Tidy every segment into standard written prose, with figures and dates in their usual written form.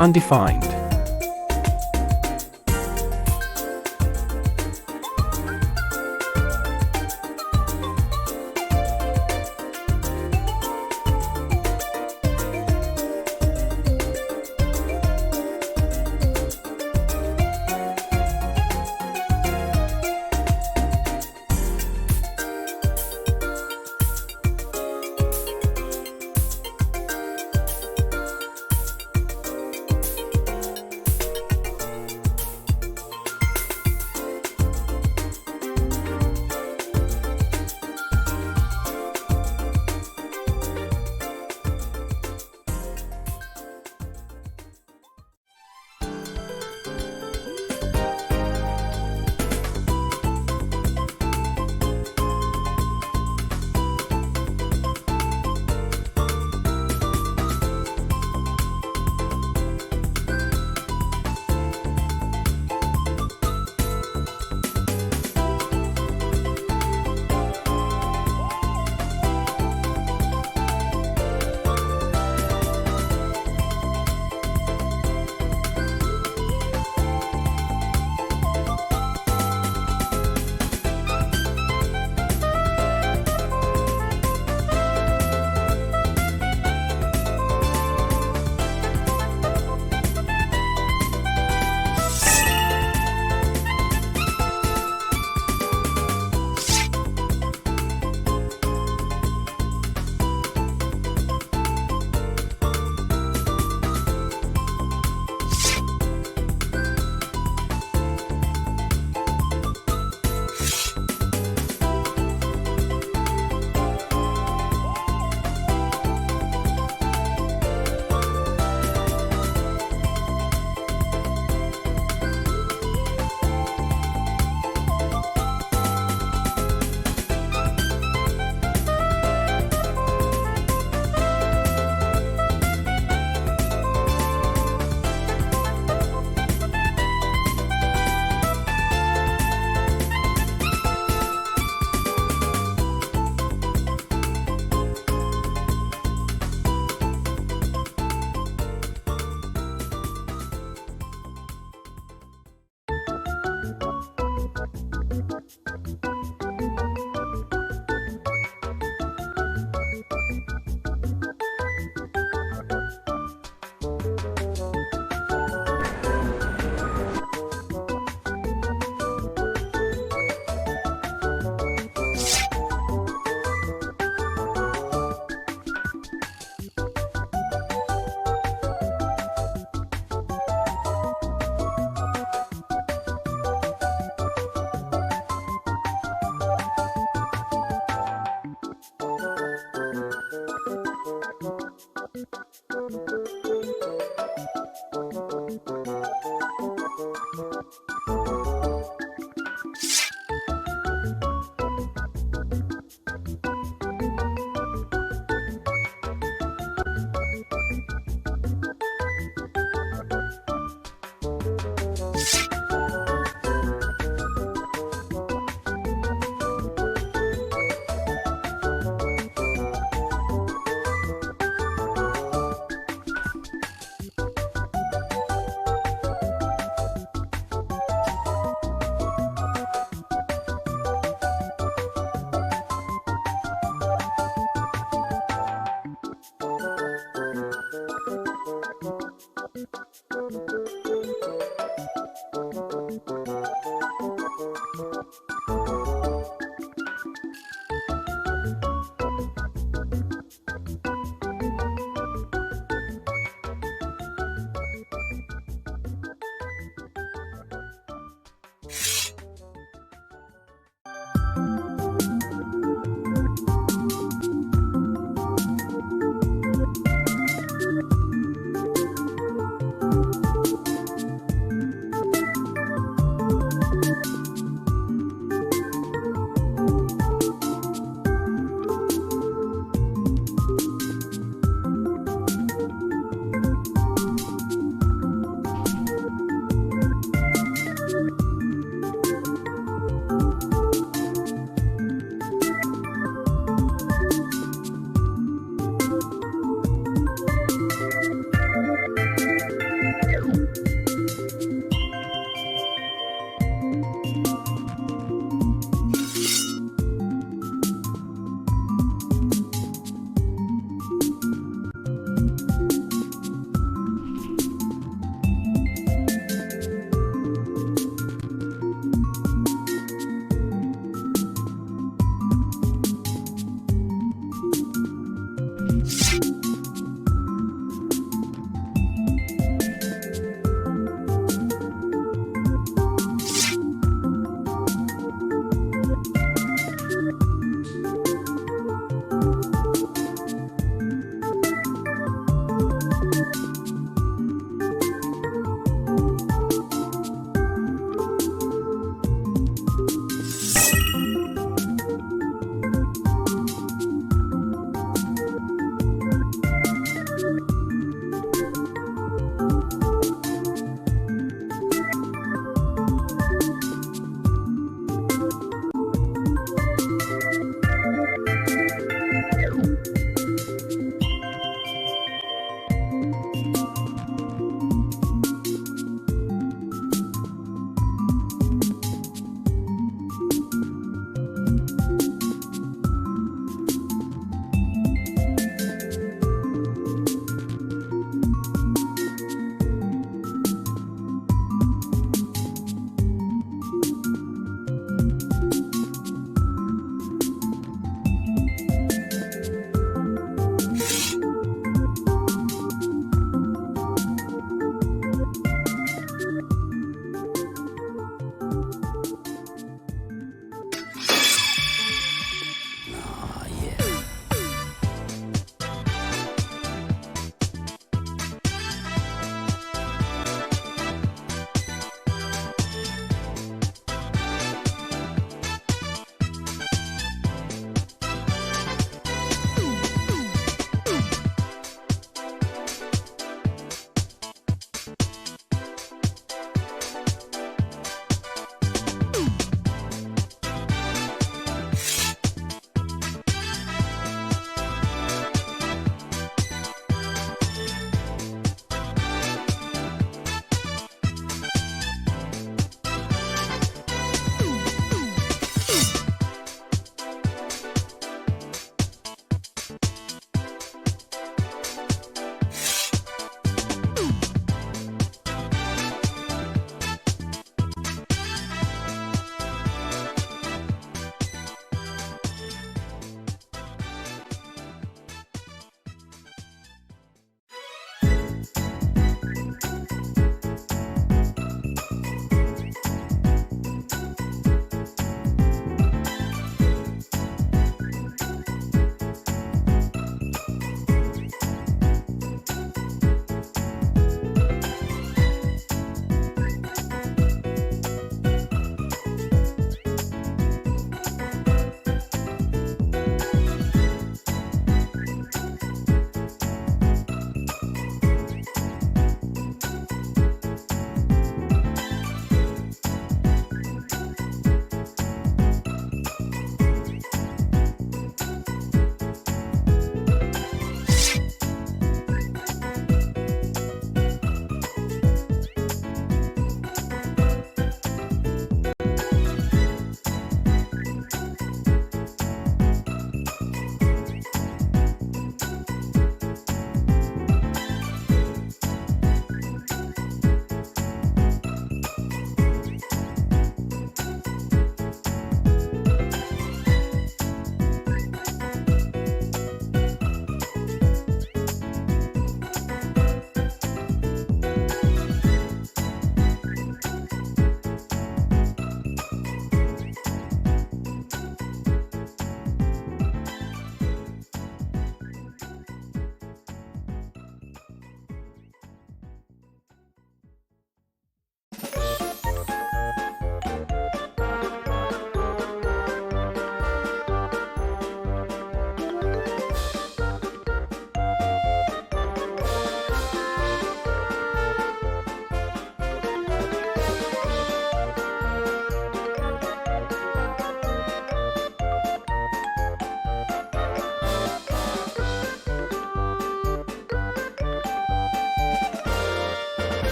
undefined.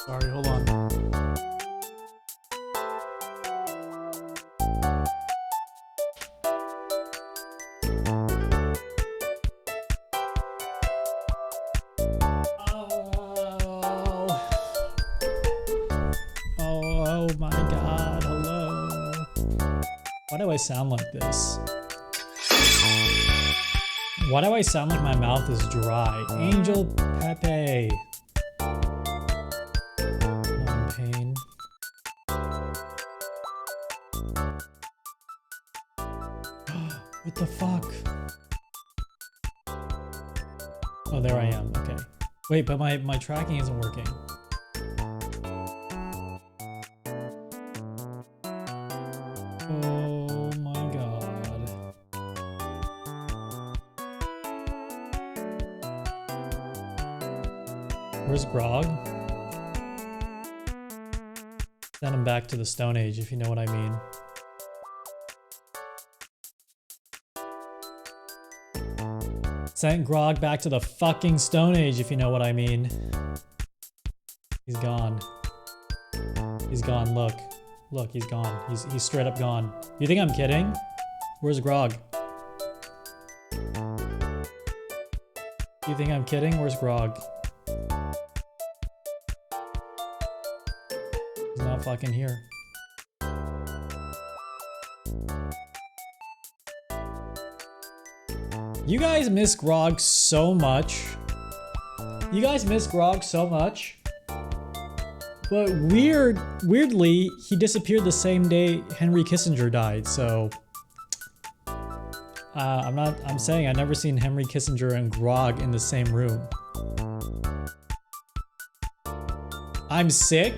Sorry, hold on. Oh my god, hello. Why do I sound like this? Why do I sound like my mouth is dry? Angel Pepe. I'm in pain. What the fuck? Oh, there I am. Okay. Wait, but my tracking isn't working. Oh my god. Where's Grog? Send him back to the Stone Age, if you know what I mean. Sent Grog back to the fucking Stone Age, if you know what I mean. He's gone. He's gone, look. Look, he's gone. He's straight up gone. You think I'm kidding? Where's Grog? You think I'm kidding? Where's Grog? He's not fucking here. You guys miss Grog so much. You guys miss Grog so much. But weirdly, he disappeared the same day Henry Kissinger died, so... I'm saying I've never seen Henry Kissinger and Grog in the same room. I'm sick?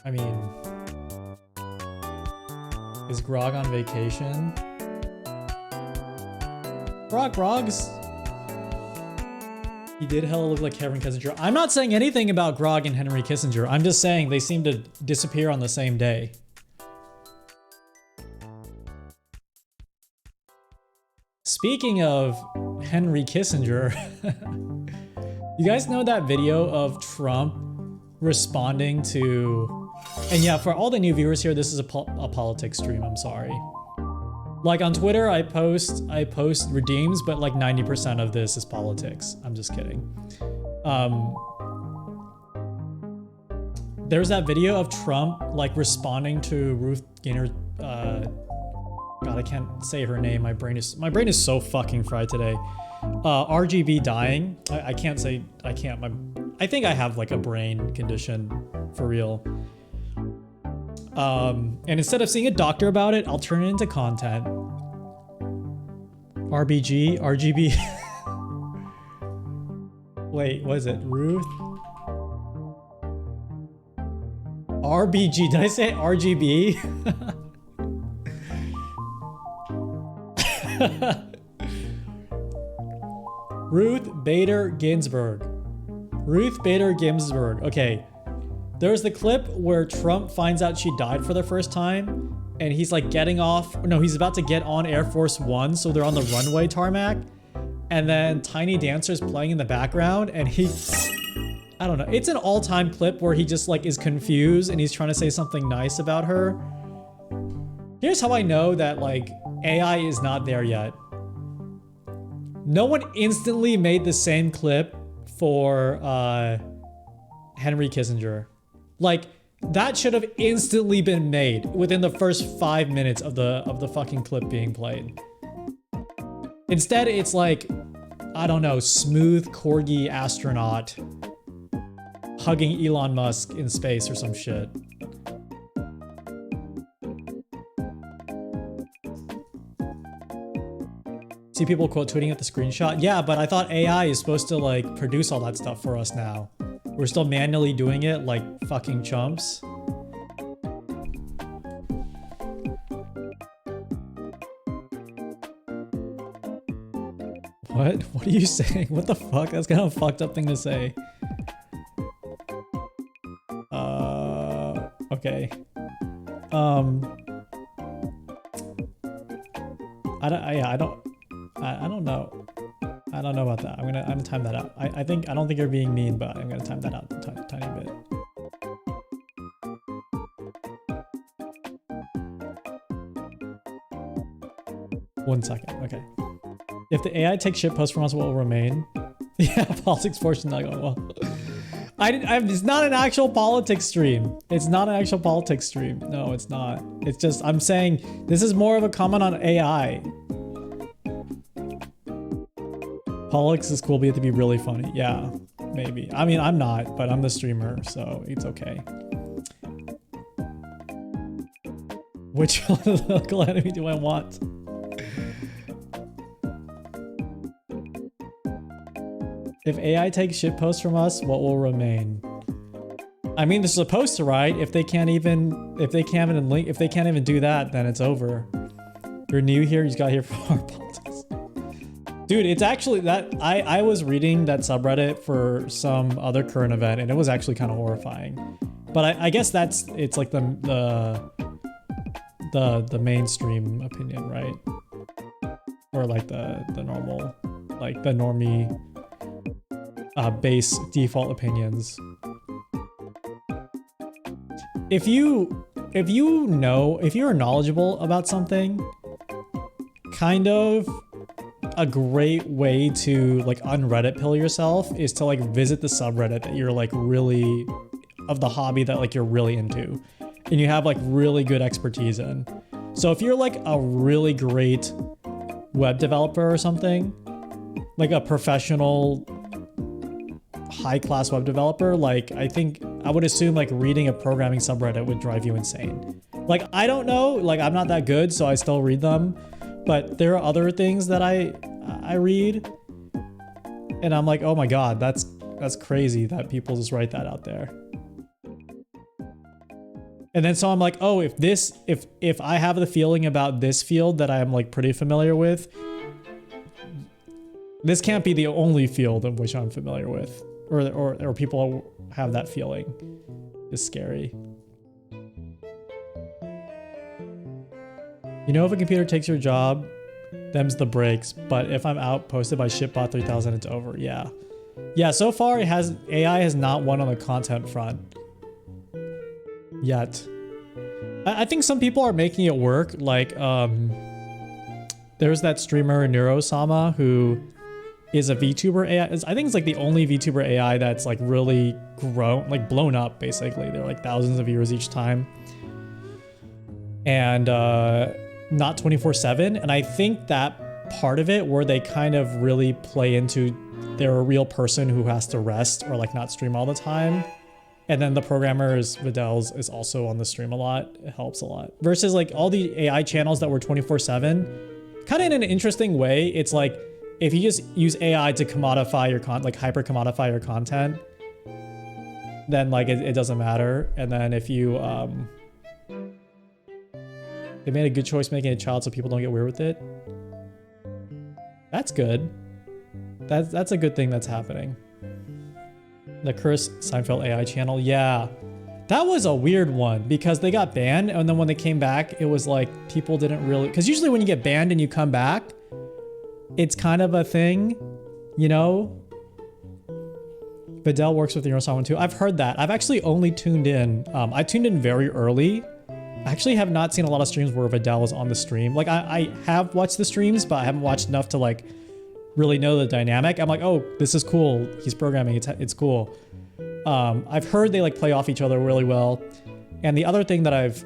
I mean... Is Grog on vacation? Grog's... He did hella look like Henry Kissinger. I'm not saying anything about Grog and Henry Kissinger. I'm just saying they seem to disappear on the same day. Speaking of Henry Kissinger, you guys know that video of Trump responding to... And yeah, for all the new viewers here, this is a politics stream, I'm sorry. Like on Twitter, I post redeems, but like 90% of this is politics. I'm just kidding. There's that video of Trump like responding to Ruth Gaynor. God, I can't say her name. My brain is so fucking fried today. RGB dying. I can't say. I can't. I think I have like a brain condition for real. And instead of seeing a doctor about it, I'll turn it into content. RGB. Wait, what is it? Ruth? RBG, did I say RGB? Ruth Bader Ginsburg. Ruth Bader Ginsburg, okay. There's the clip where Trump finds out she died for the first time, and he's like getting off, no, he's about to get on Air Force One, so they're on the runway tarmac, and then Tiny Dancer's playing in the background, and he, I don't know, it's an all-time clip where he just like is confused and he's trying to say something nice about her. Here's how I know that like AI is not there yet. No one instantly made the same clip for Henry Kissinger. Like, that should have instantly been made within the first 5 minutes of the fucking clip being played. Instead, it's like, I don't know, smooth corgi astronaut hugging Elon Musk in space or some shit. See people quote tweeting at the screenshot? Yeah, but I thought AI is supposed to like produce all that stuff for us now. We're still manually doing it like fucking chumps. What? What are you saying? What the fuck? That's kind of a fucked up thing to say. Okay. I don't know. I don't know about that. I'm gonna time that out. I don't think you're being mean, but I'm gonna time that out a tiny bit. One second. Okay. If the AI takes shitposts from us, what will remain? Yeah, politics portion not going well. It's not an actual politics stream. It's not an actual politics stream. No, it's not. It's just, I'm saying this is more of a comment on AI. Politics is cool, but you have to be really funny. Yeah, maybe. I mean, I'm not, but I'm the streamer, so it's okay. Which local enemy do I want? If AI takes shitposts from us, what will remain? I mean, they're supposed to, right? If they can't even do that, then it's over. You're new here, you just got here for our politics. Dude, it's actually that I was reading that subreddit for some other current event, and it was actually kind of horrifying. But I guess it's like the mainstream opinion, right? Or like the normal, like the normie base default opinions. If you're knowledgeable about something, kind of a great way to like unreddit pill yourself is to like visit the subreddit that you're like really of the hobby that like you're really into and you have like really good expertise in. So if you're like a really great web developer or something, like a professional high-class web developer, like I would assume like reading a programming subreddit would drive you insane. Like, I don't know, like I'm not that good, so I still read them, but there are other things that I read and I'm like, oh my God, that's crazy that people just write that out there. And then so I'm like, oh, if I have the feeling about this field that I'm like pretty familiar with, this can't be the only field of which I'm familiar with, or people have that feeling. It's scary. You know, if a computer takes your job, them's the breaks. But if I'm outposted by shitbot 3000, it's over. Yeah, yeah. So far, AI has not won on the content front yet. I think some people are making it work. Like, there's that streamer Neurosama who is a VTuber AI. I think it's like the only VTuber AI that's like really blown up, basically. They're like thousands of viewers each time. And not 24/7. And I think that part of it where they kind of really play into they're a real person who has to rest or like not stream all the time. And then the programmer Vidal's is also on the stream a lot. It helps a lot. Versus like all the AI channels that were 24/7, kind of in an interesting way. It's like, if you just use AI to commodify your hyper commodify your content, then like it doesn't matter. And then if you, they made a good choice making a child so people don't get weird with it. That's good. That's a good thing that's happening. The Curse Seinfeld AI channel. Yeah, that was a weird one because they got banned. And then when they came back, it was like people didn't really, because usually when you get banned and you come back, it's kind of a thing, you know? Vidal works with Neurosama too. I've heard that. I've actually only tuned in. I tuned in very early. I actually have not seen a lot of streams where Vidal is on the stream. Like I have watched the streams, but I haven't watched enough to like really know the dynamic. I'm like, oh, this is cool. He's programming. It's cool. I've heard they like play off each other really well. And the other thing that I've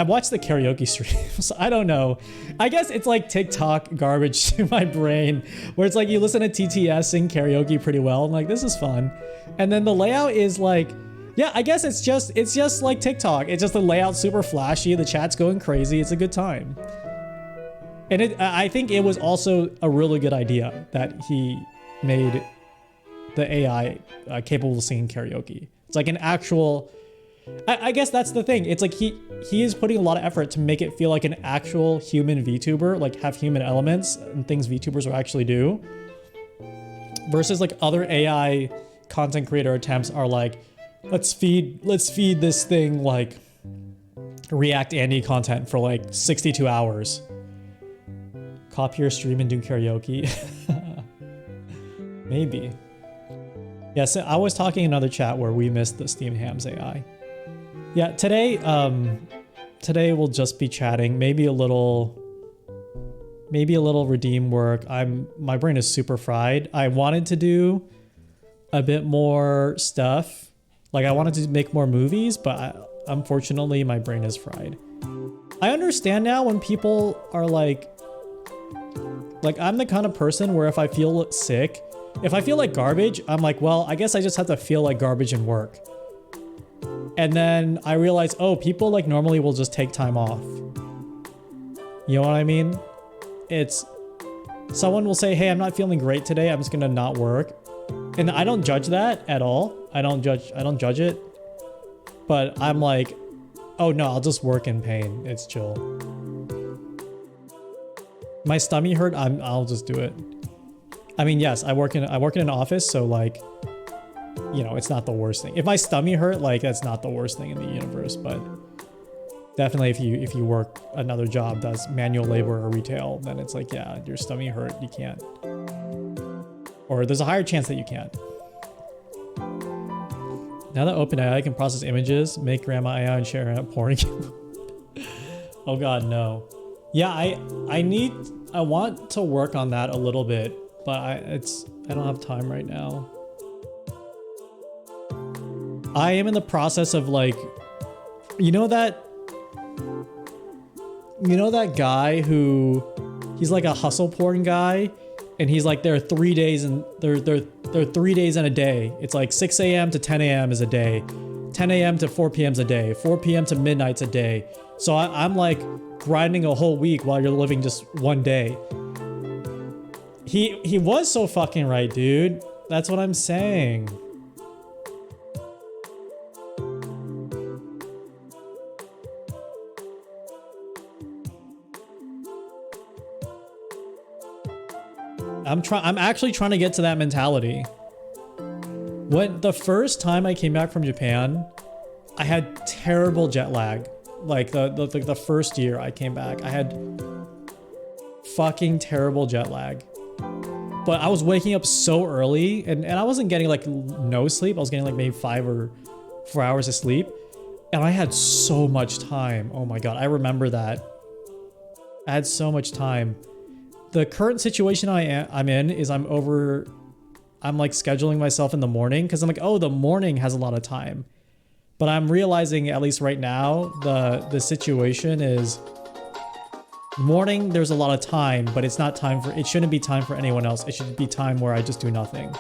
watched the karaoke streams. I don't know. I guess it's like TikTok garbage to my brain, where it's like you listen to TTS sing karaoke pretty well. I'm like, this is fun. And then the layout is like, yeah, I guess it's just like TikTok. It's just the layout super flashy. The chat's going crazy. It's a good time. And I think it was also a really good idea that he made the AI capable of singing karaoke. It's like an actual, I guess that's the thing. It's like he is putting a lot of effort to make it feel like an actual human VTuber, like have human elements and things VTubers will actually do. Versus like other AI content creator attempts are like, let's feed this thing like React Andy content for like 62 hours. Copy your stream and do karaoke. Maybe. Yeah, so I was talking in another chat where we missed the Steam Hams AI. Yeah, today we'll just be chatting. Maybe a little redeem work. My brain is super fried. I wanted to do a bit more stuff. Like I wanted to make more movies, but unfortunately my brain is fried. I understand now when people are like I'm the kind of person where if I feel sick, if I feel like garbage, I'm like, well, I guess I just have to feel like garbage and work. And then I realize, oh, people like normally will just take time off. You know what I mean? It's someone will say, hey, I'm not feeling great today. I'm just gonna not work. And I don't judge that at all. I don't judge it. But I'm like, oh no, I'll just work in pain. It's chill. My stomach hurt, I'll just do it. I mean, yes, I work in an office, so like, you know, it's not the worst thing. If my stomach hurt, like that's not the worst thing in the universe, but definitely if you work another job that's manual labor or retail, then it's like, yeah, your stomach hurt, you can't. Or there's a higher chance that you can't. Now that OpenAI can process images, make grandma AI and share a porn. Oh god, no. Yeah, I want to work on that a little bit, but I don't have time right now. I am in the process of like, you know that guy who, he's like a hustle porn guy, and he's like, there are 3 days and there are 3 days in a day. It's like 6 a.m. to 10 a.m. is a day, 10 a.m. to 4 p.m. is a day, 4 p.m. to midnight's a day. So I'm like grinding a whole week while you're living just one day. He was so fucking right, dude. That's what I'm saying. I'm actually trying to get to that mentality. When the first time I came back from Japan, I had terrible jet lag. Like the first year I came back, I had fucking terrible jet lag. But I was waking up so early, and I wasn't getting like no sleep. I was getting like maybe 5 or 4 hours of sleep. And I had so much time. Oh my god, I remember that. I had so much time. The current situation I'm in is I'm like scheduling myself in the morning because I'm like, oh, the morning has a lot of time. But I'm realizing, at least right now, the situation is morning, there's a lot of time, but it's not time for, it shouldn't be time for anyone else. It should be time where I just do nothing.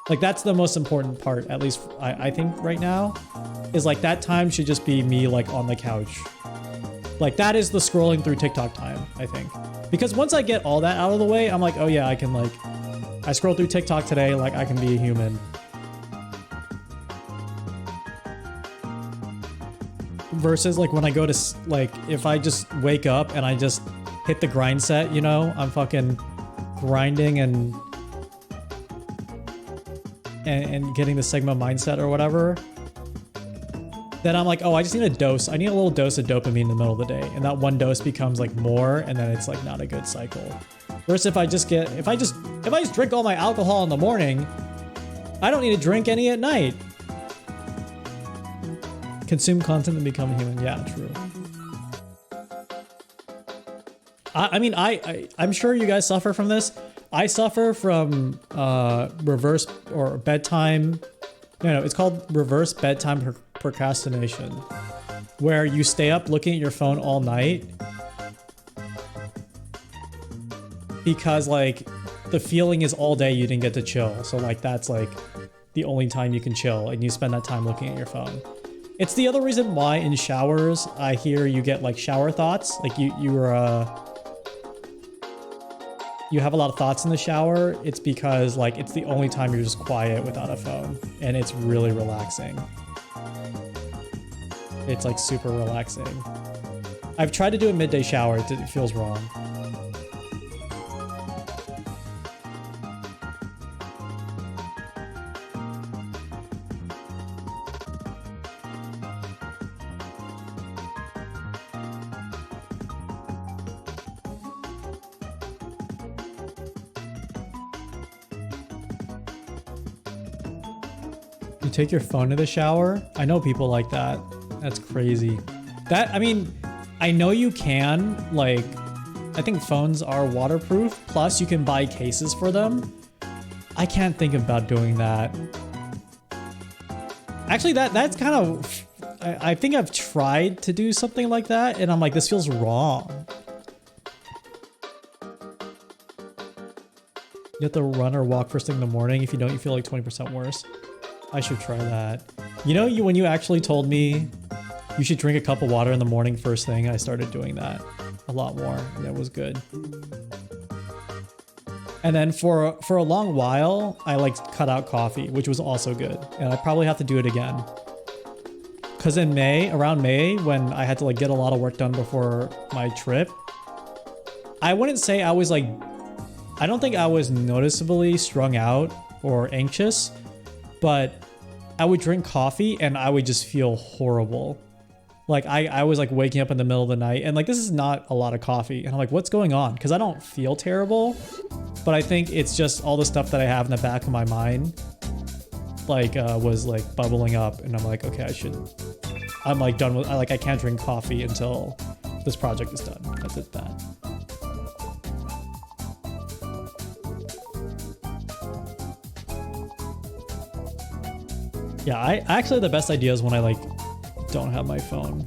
Like that's the most important part, at least I think right now, is like that time should just be me like on the couch. Like that is the scrolling through TikTok time, I think. Because once I get all that out of the way, I'm like, oh yeah, I can like, I scroll through TikTok today, like I can be a human. Versus like when I go to, like, if I just wake up and I just hit the grind set, you know, I'm fucking grinding and getting the Sigma mindset or whatever. Then I'm like, oh, I just need a dose. I need a little dose of dopamine in the middle of the day. And that one dose becomes like more, and then it's like not a good cycle. Versus if I just drink all my alcohol in the morning, I don't need to drink any at night. Consume content and become human. Yeah, true. I mean, I'm sure you guys suffer from this. I suffer from reverse or bedtime. No, it's called reverse bedtime procrastination, where you stay up looking at your phone all night because like the feeling is all day you didn't get to chill. So like that's like the only time you can chill, and you spend that time looking at your phone. It's the other reason why in showers I hear you get like shower thoughts. Like you have a lot of thoughts in the shower. It's because like it's the only time you're just quiet without a phone, and it's really relaxing. It's like super relaxing. I've tried to do a midday shower. It feels wrong. You take your phone to the shower? I know people like that. That's crazy. I mean, I know you can, like, I think phones are waterproof, plus you can buy cases for them. I can't think about doing that. Actually, that's kind of, I think I've tried to do something like that, and I'm like, this feels wrong. You have to run or walk first thing in the morning. If you don't, you feel like 20% worse. I should try that. You know, when you actually told me you should drink a cup of water in the morning first thing, I started doing that a lot more. And it was good. And then for a long while, I like cut out coffee, which was also good. And I probably have to do it again. Cause in around May, when I had to like get a lot of work done before my trip, I wouldn't say I was like, I don't think I was noticeably strung out or anxious, but I would drink coffee and I would just feel horrible. Like I was like waking up in the middle of the night and like, this is not a lot of coffee. And I'm like, what's going on? Cause I don't feel terrible, but I think it's just all the stuff that I have in the back of my mind, like was like bubbling up and I'm like, okay, I'm like done with, I can't drink coffee until this project is done. That's it, that. Yeah, I actually, the best idea is when I like don't have my phone.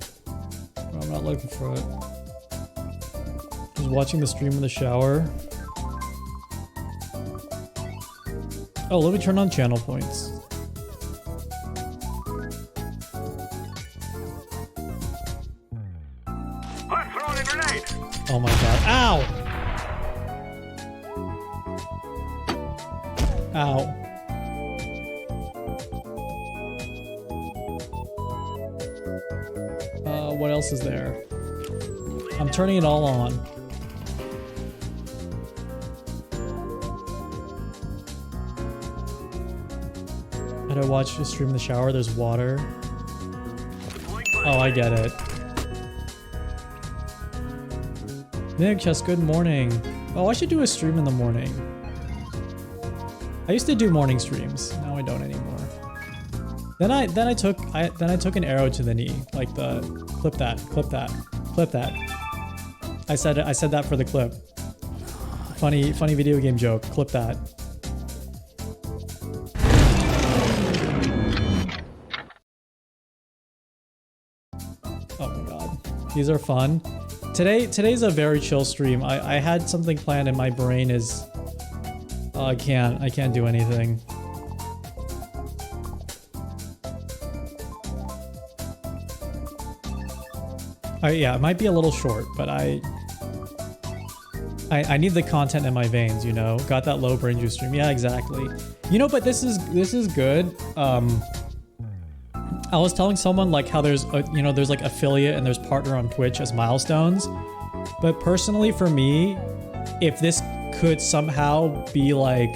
I'm not looking for it. Just watching the stream in the shower. Oh, let me turn on channel points. I'm throwing a grenade. Oh my god. Ow! Ow. What else is there? I'm turning it all on. How do I watch the stream in the shower? There's water. Oh, I get it. Nick, just good morning. Oh, I should do a stream in the morning. I used to do morning streams. Now I don't anymore. Then I took an arrow to the knee, like the clip that. I said that for the clip. Funny video game joke. Clip that. Oh my god, these are fun. Today's a very chill stream. I had something planned and my brain is. I can't do anything. Yeah, it might be a little short, but I need the content in my veins, you know? Got that low brain juice stream. Yeah, exactly. You know, but this is good. I was telling someone like how there's there's like affiliate and there's partner on Twitch as milestones. But personally for me, if this could somehow be like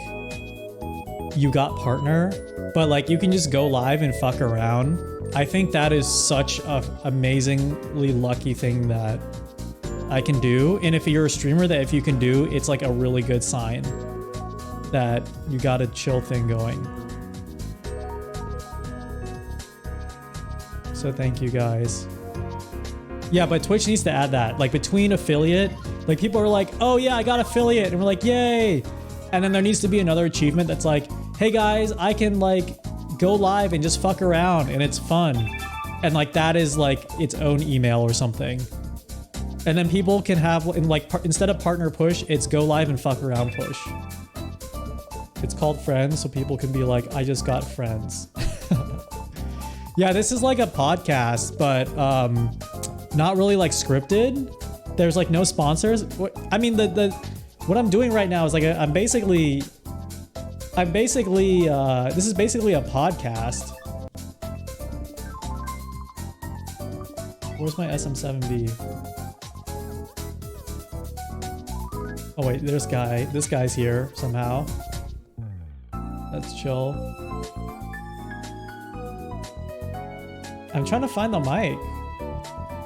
you got partner, but like you can just go live and fuck around. I think that is such an amazingly lucky thing that I can do. And if you're a streamer that if you can do, it's like a really good sign that you got a chill thing going. So thank you guys. Yeah, but Twitch needs to add that. Like between affiliate, like people are like, oh yeah, I got affiliate. And we're like, yay. And then there needs to be another achievement that's like, hey guys, I can like go live and just fuck around and it's fun. And like that is like its own email or something. And then people can have, in like instead of partner push, it's go live and fuck around push. It's called friends, so people can be like, I just got friends. Yeah, this is like a podcast, but not really like scripted. There's like no sponsors. I mean, what I'm doing right now is like I'm basically this is basically a podcast. Where's my SM7B? Oh wait, this guy's here somehow. That's chill. I'm trying to find the mic.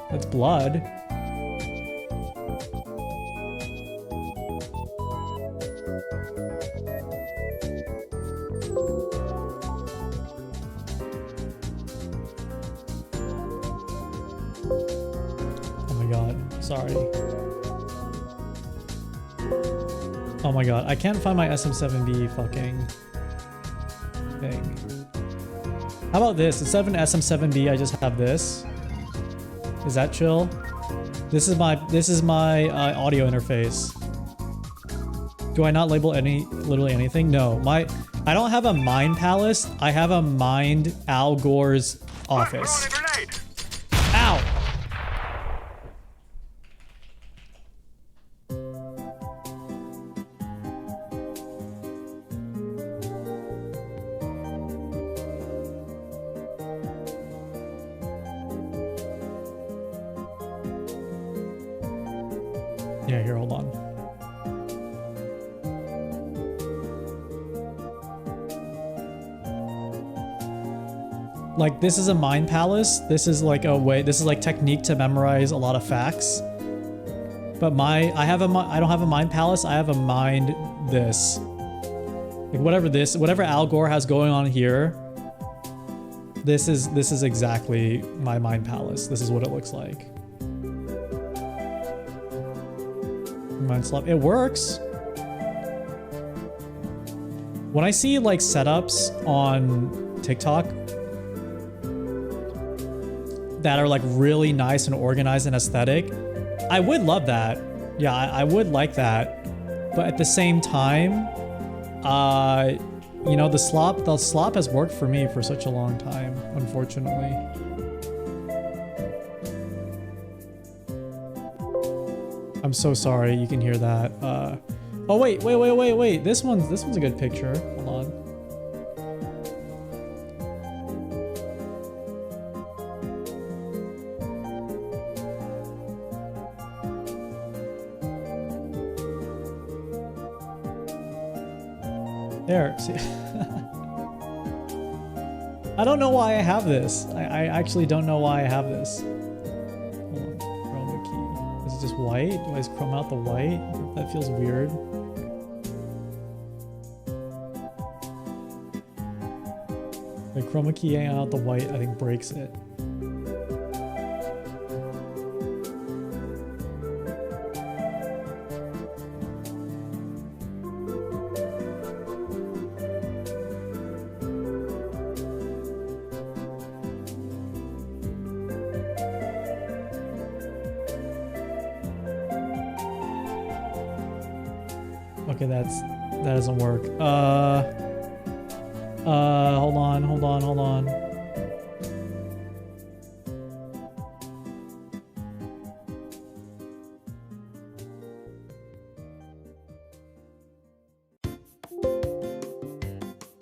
That's blood. sorry. Oh my god, I can't find my SM7B fucking thing. How about this? Instead of an SM7B, I just have this. Is that chill? This is my audio interface. Do I not label literally anything? No, I don't have a Mind Palace. I have a Mind Al Gore's office. Ow! Yeah, here, hold on. Like, this is a Mind Palace. This is like a way, this is like technique to memorize a lot of facts. But I don't have a Mind Palace, I have a Mind this. Like whatever Al Gore has going on here, this is exactly my Mind Palace. This is what it looks like. Mind Slap, it works. When I see like setups on TikTok that are like really nice and organized and aesthetic, I would love that. Yeah, I would like that. But at the same time, you know, the slop has worked for me for such a long time, unfortunately. I'm so sorry, you can hear that. Oh wait. This one's a good picture. Hold on. There, see. I don't know why I have this. I actually don't know why I have this. Hold on. Chroma key. Is it just white? Do I just chrome out the white? That feels weird. The chroma keying out the white, I think, breaks it. Okay, that doesn't work. Hold on.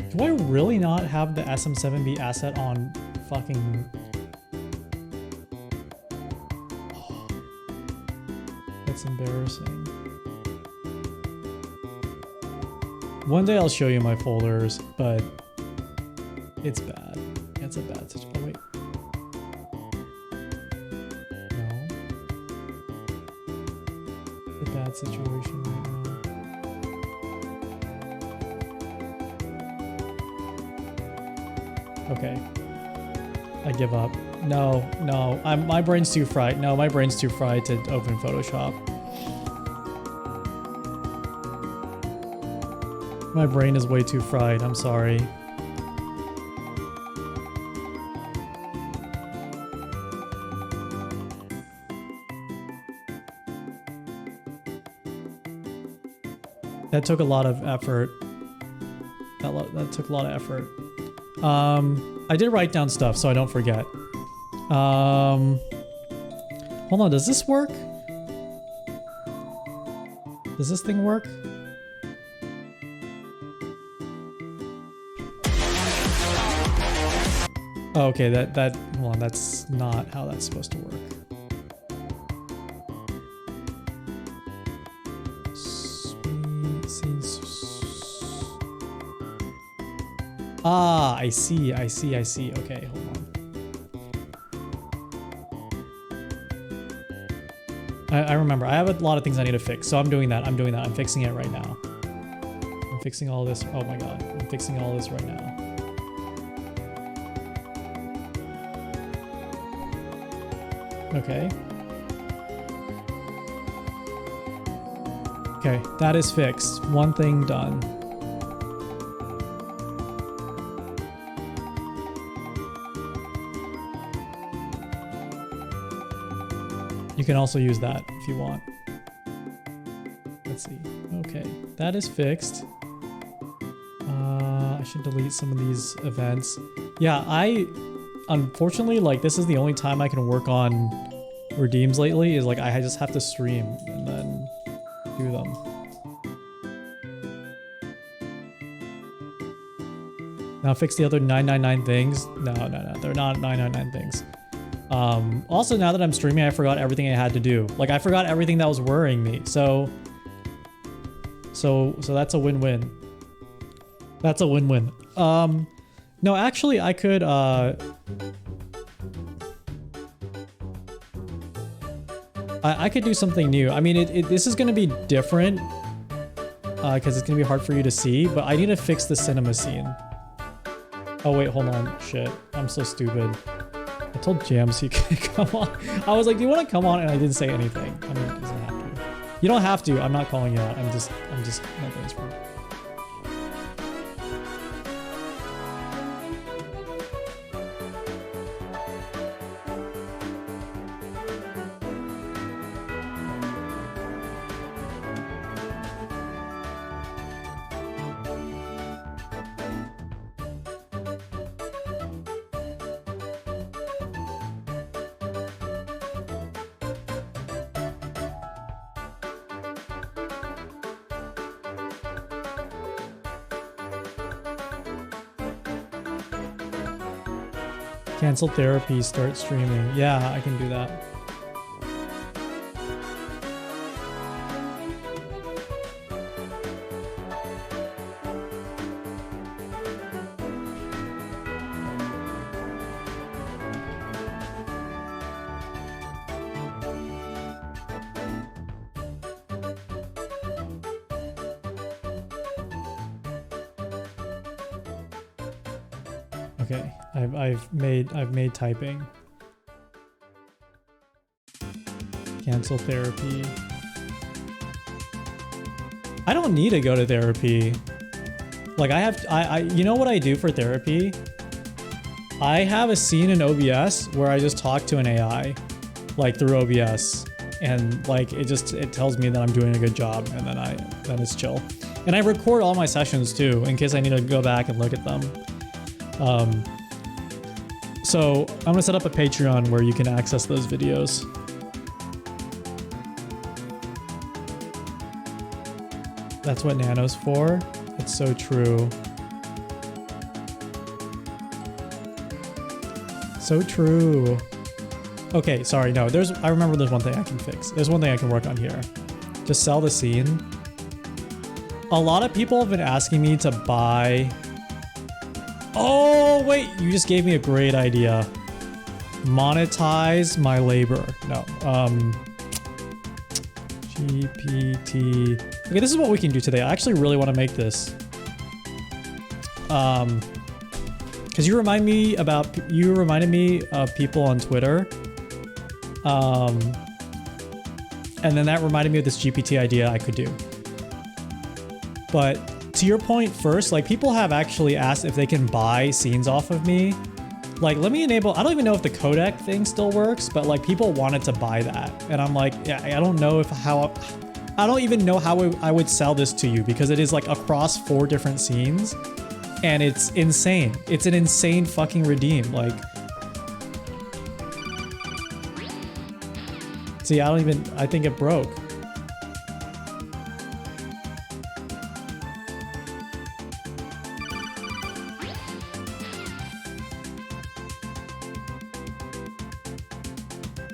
Do I really not have the SM7B asset on fucking... Oh, that's embarrassing. One day I'll show you my folders, but it's bad. It's a bad situation. Oh, wait. No. It's a bad situation right now. Okay. I give up. No. My brain's too fried. No, my brain's too fried to open Photoshop. My brain is way too fried. I'm sorry. That took a lot of effort. That took a lot of effort. I did write down stuff so I don't forget. Hold on, does this work? Does this thing work? Oh, okay, hold on, that's not how that's supposed to work. Ah, I see. Okay, hold on. I remember, I have a lot of things I need to fix, so I'm doing that. I'm fixing it right now. I'm fixing all this. Oh my god, I'm fixing all this right now. Okay. Okay, that is fixed. One thing done. You can also use that if you want. Let's see. Okay, that is fixed. I should delete some of these events. Yeah, unfortunately, like, this is the only time I can work on redeems lately, is like I just have to stream and then do them. Now fix the other 999 things. No, they're not 999 things. Also, now that I'm streaming, I forgot everything I had to do. Like, I forgot everything that was worrying me. So that's a win-win. That's a win-win. No, actually, I could, I could do something new. I mean, this is going to be different, because it's going to be hard for you to see, but I need to fix the cinema scene. Oh, wait, hold on. Shit. I'm so stupid. I told Jams he could come on. I was like, do you want to come on? And I didn't say anything. I mean, he doesn't have to. You don't have to. I'm not calling you out. I'm just making this work. Cancel therapy, start streaming. Yeah, I can do that. Okay, I've made typing. Cancel therapy. I don't need to go to therapy. Like, you know what I do for therapy? I have a scene in OBS where I just talk to an AI, like, through OBS, and like it tells me that I'm doing a good job, and then it's chill. And I record all my sessions too, in case I need to go back and look at them. So I'm gonna set up a Patreon where you can access those videos. That's what Nano's for. It's so true. So true. Okay, sorry, no, I remember there's one thing I can fix. There's one thing I can work on here. Just sell the scene. A lot of people have been asking me to buy... Oh, wait, you just gave me a great idea. Monetize my labor. No, GPT. Okay, this is what we can do today. I actually really want to make this. Because you reminded me of people on Twitter. And then that reminded me of this GPT idea I could do. But to your point first, like, people have actually asked if they can buy scenes off of me. Like, let me enable, I don't even know if the codec thing still works, but like, people wanted to buy that. And I'm like, yeah, I don't even know how I would sell this to you, because it is like across 4 different scenes and it's insane. It's an insane fucking redeem. Like, see, I think it broke.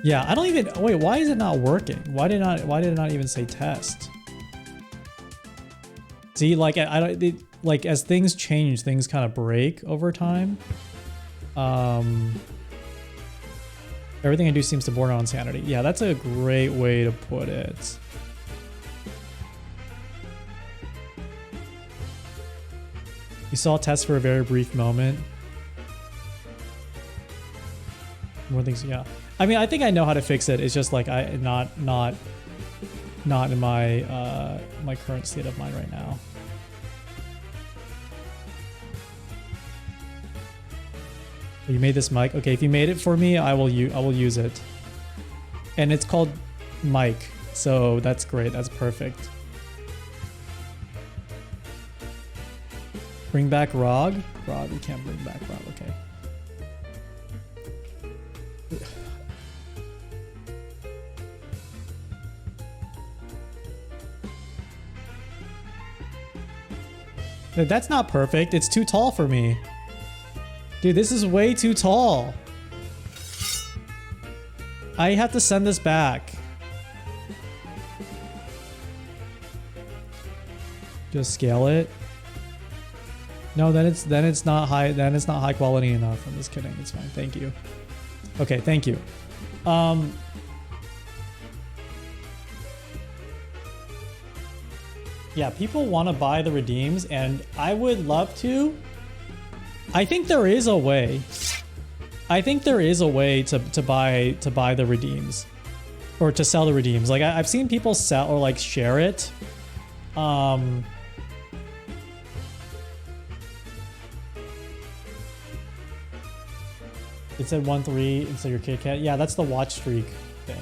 Yeah, I don't even, wait, why is it not working? Why did it not even say test? See, like, like, as things change, things kind of break over time. Everything I do seems to border on insanity. Yeah, that's a great way to put it. You saw test for a very brief moment. More things, yeah. I mean, I think I know how to fix it. It's just like not not in my my current state of mind right now. You made this mic. Okay, if you made it for me, I will use it. And it's called mic, so that's great. That's perfect. Bring back Rog. Rog, we can't bring back Rog. Okay. That's not perfect. It's too tall for me. Dude, this is way too tall. I have to send this back. Just scale it. No, then it's not high. Then it's not high quality enough. I'm just kidding. It's fine. Thank you. Okay, thank you. Yeah, people want to buy the redeems, and I would love to. I think there is a way. I think there is a way to buy the redeems, or to sell the redeems. Like I've seen people sell or like share it. It said 1-3 instead of your Kit Kat. Yeah, that's the watch streak thing.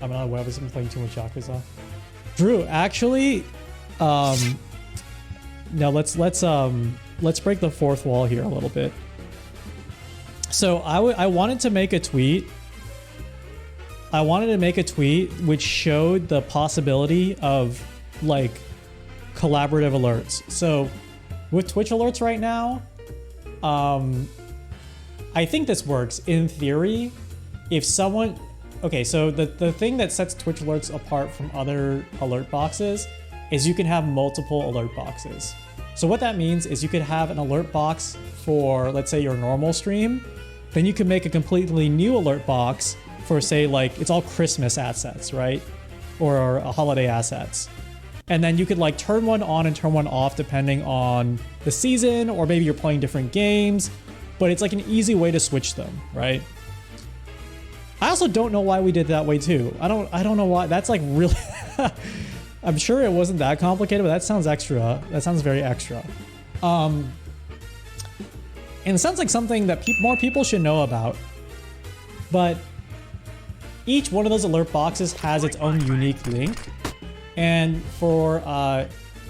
I'm not aware. I've been playing too much Yakuza. Drew, actually, no. Let's break the fourth wall here a little bit. So I wanted to make a tweet. I wanted to make a tweet which showed the possibility of like collaborative alerts. So with Twitch alerts right now, I think this works in theory. If someone, okay, so the thing that sets Twitch alerts apart from other alert boxes is you can have multiple alert boxes. So what that means is you could have an alert box for, let's say, your normal stream. Then you can make a completely new alert box for, say, like, it's all Christmas assets, right? Or holiday assets. And then you could like turn one on and turn one off depending on the season, or maybe you're playing different games, but it's like an easy way to switch them, right? I also don't know why we did that way too. I don't know why. That's like really I'm sure it wasn't that complicated, but that sounds extra. That sounds very extra. And it sounds like something that more people should know about. But each one of those alert boxes has its own unique link. And for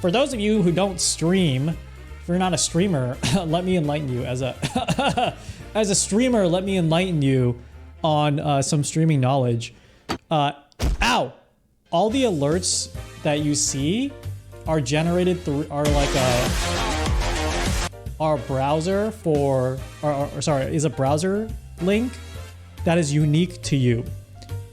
those of you who don't stream, if you're not a streamer, let me enlighten you as a as a streamer. Let me enlighten you on some streaming knowledge. Ow! All the alerts that you see are generated through our browser for is a browser link that is unique to you.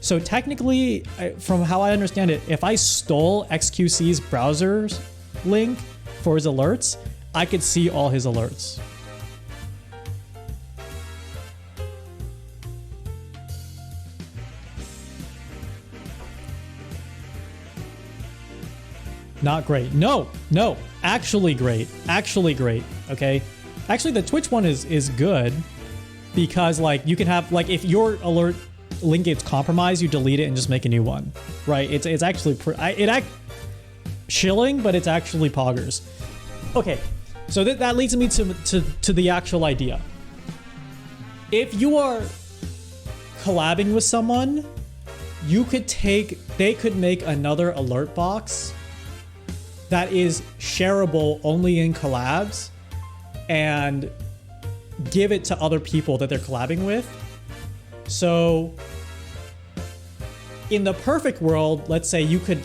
So technically, from how I understand it, if I stole XQC's browser's link for his alerts, I could see all his alerts. Not great. No, actually great. Actually great, okay? Actually, the Twitch one is good because like you can have, like if your alert link gets compromised, you delete it and just make a new one, right? It's actually shilling, but it's actually poggers. Okay, so that leads me to the actual idea. If you are collabing with someone, they could make another alert box that is shareable only in collabs and give it to other people that they're collabing with. So in the perfect world, let's say you could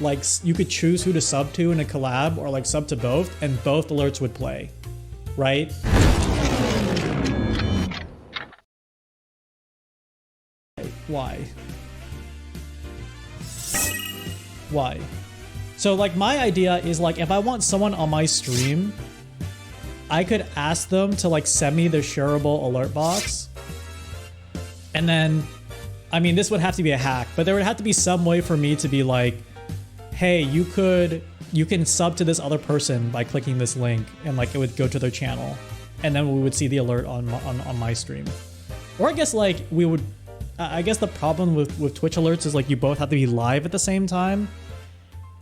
choose who to sub to in a collab, or like sub to both, and both alerts would play, right? Why? So like my idea is like if I want someone on my stream, I could ask them to like send me the shareable alert box. And then, I mean, this would have to be a hack, but there would have to be some way for me to be like, hey, you can sub to this other person by clicking this link, and like it would go to their channel, and then we would see the alert on my stream. Or I guess like we would I guess the problem with Twitch alerts is like you both have to be live at the same time.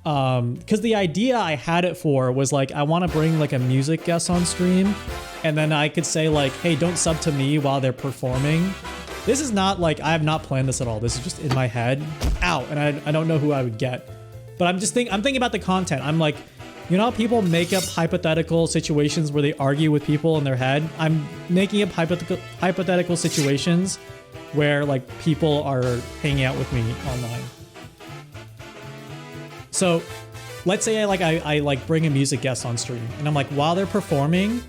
Because the idea I had it for was like I want to bring like a music guest on stream, and then I could say like, hey, don't sub to me while they're performing. This is not like, I have not planned this at all. This is just in my head. Ow, and I don't know who I would get. But I'm thinking about the content. I'm like, you know how people make up hypothetical situations where they argue with people in their head? I'm making up hypothetical situations where like people are hanging out with me online. So let's say I like bring a music guest on stream, and I'm like, while they're performing,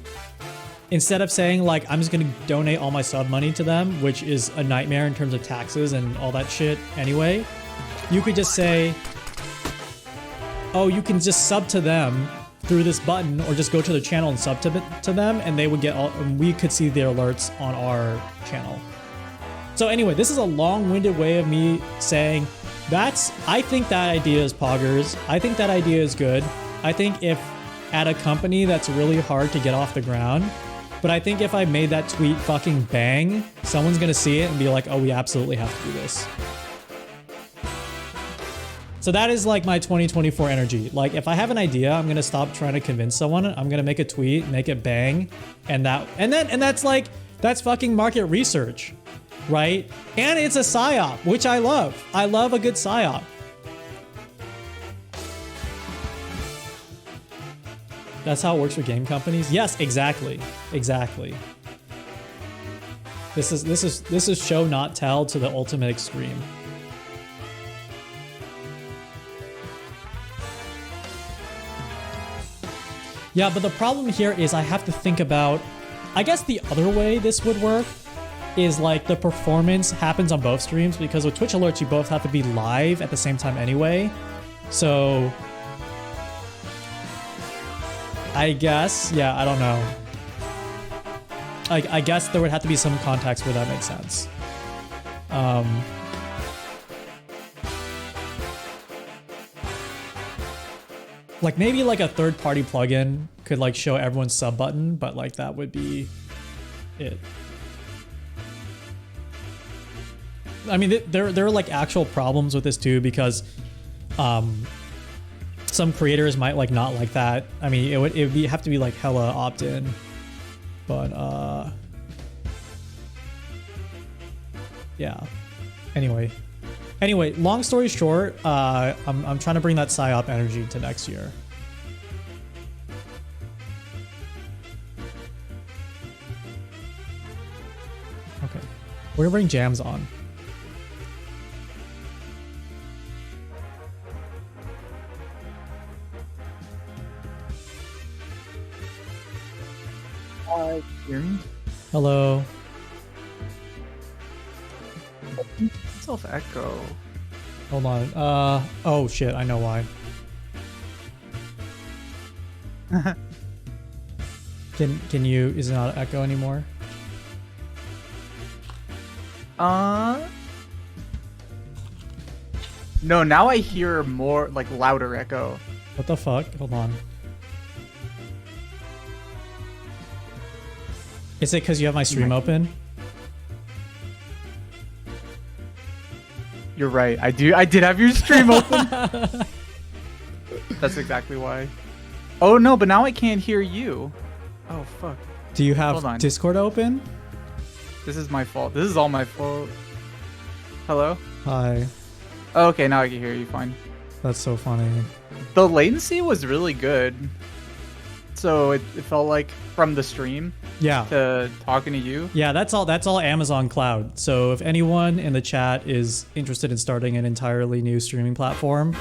instead of saying like I'm just gonna donate all my sub money to them, which is a nightmare in terms of taxes and all that shit anyway, you could just say, oh, you can just sub to them through this button, or just go to the channel and sub to them, and they would get all, and we could see their alerts on our channel. So anyway, this is a long-winded way of me saying I think that idea is poggers. I think that idea is good. I think if at a company that's really hard to get off the ground, but I think if I made that tweet fucking bang, someone's gonna see it and be like, oh, we absolutely have to do this. So that is like my 2024 energy. Like if I have an idea, I'm gonna stop trying to convince someone. I'm gonna make a tweet, make it bang, and that's fucking market research, right? And it's a psyop, which I love. I love a good psyop. That's how it works with game companies. Yes, exactly, exactly. This is show not tell to the ultimate extreme. Yeah, but the problem here is I have to think about, I guess the other way this would work is like the performance happens on both streams, because with Twitch alerts, you both have to be live at the same time anyway. So I guess, yeah, I don't know. I guess there would have to be some context where that makes sense. Like maybe like a third-party plugin could like show everyone's sub button, but like that would be it. I mean, there are like actual problems with this too, because some creators might like not like that. I mean, it would have to be like hella opt-in, but yeah. Anyway, long story short, I'm trying to bring that psyop energy to next year. Okay, we're gonna bring jams on. Hear me? Hello. Self echo. Hold on. Oh shit, I know why. Can you, is it not echo anymore? No, now I hear more like louder echo. What the fuck? Hold on. Is it because you have my stream open? You're right. I did have your stream open. That's exactly why. Oh no, but now I can't hear you. Oh fuck. Do you have Discord open? This is my fault. This is all my fault. Hello? Hi. Oh, okay, now I can hear you fine. That's so funny. The latency was really good. So it felt like from the stream to talking to you. Yeah, that's all Amazon Cloud. So if anyone in the chat is interested in starting an entirely new streaming platform,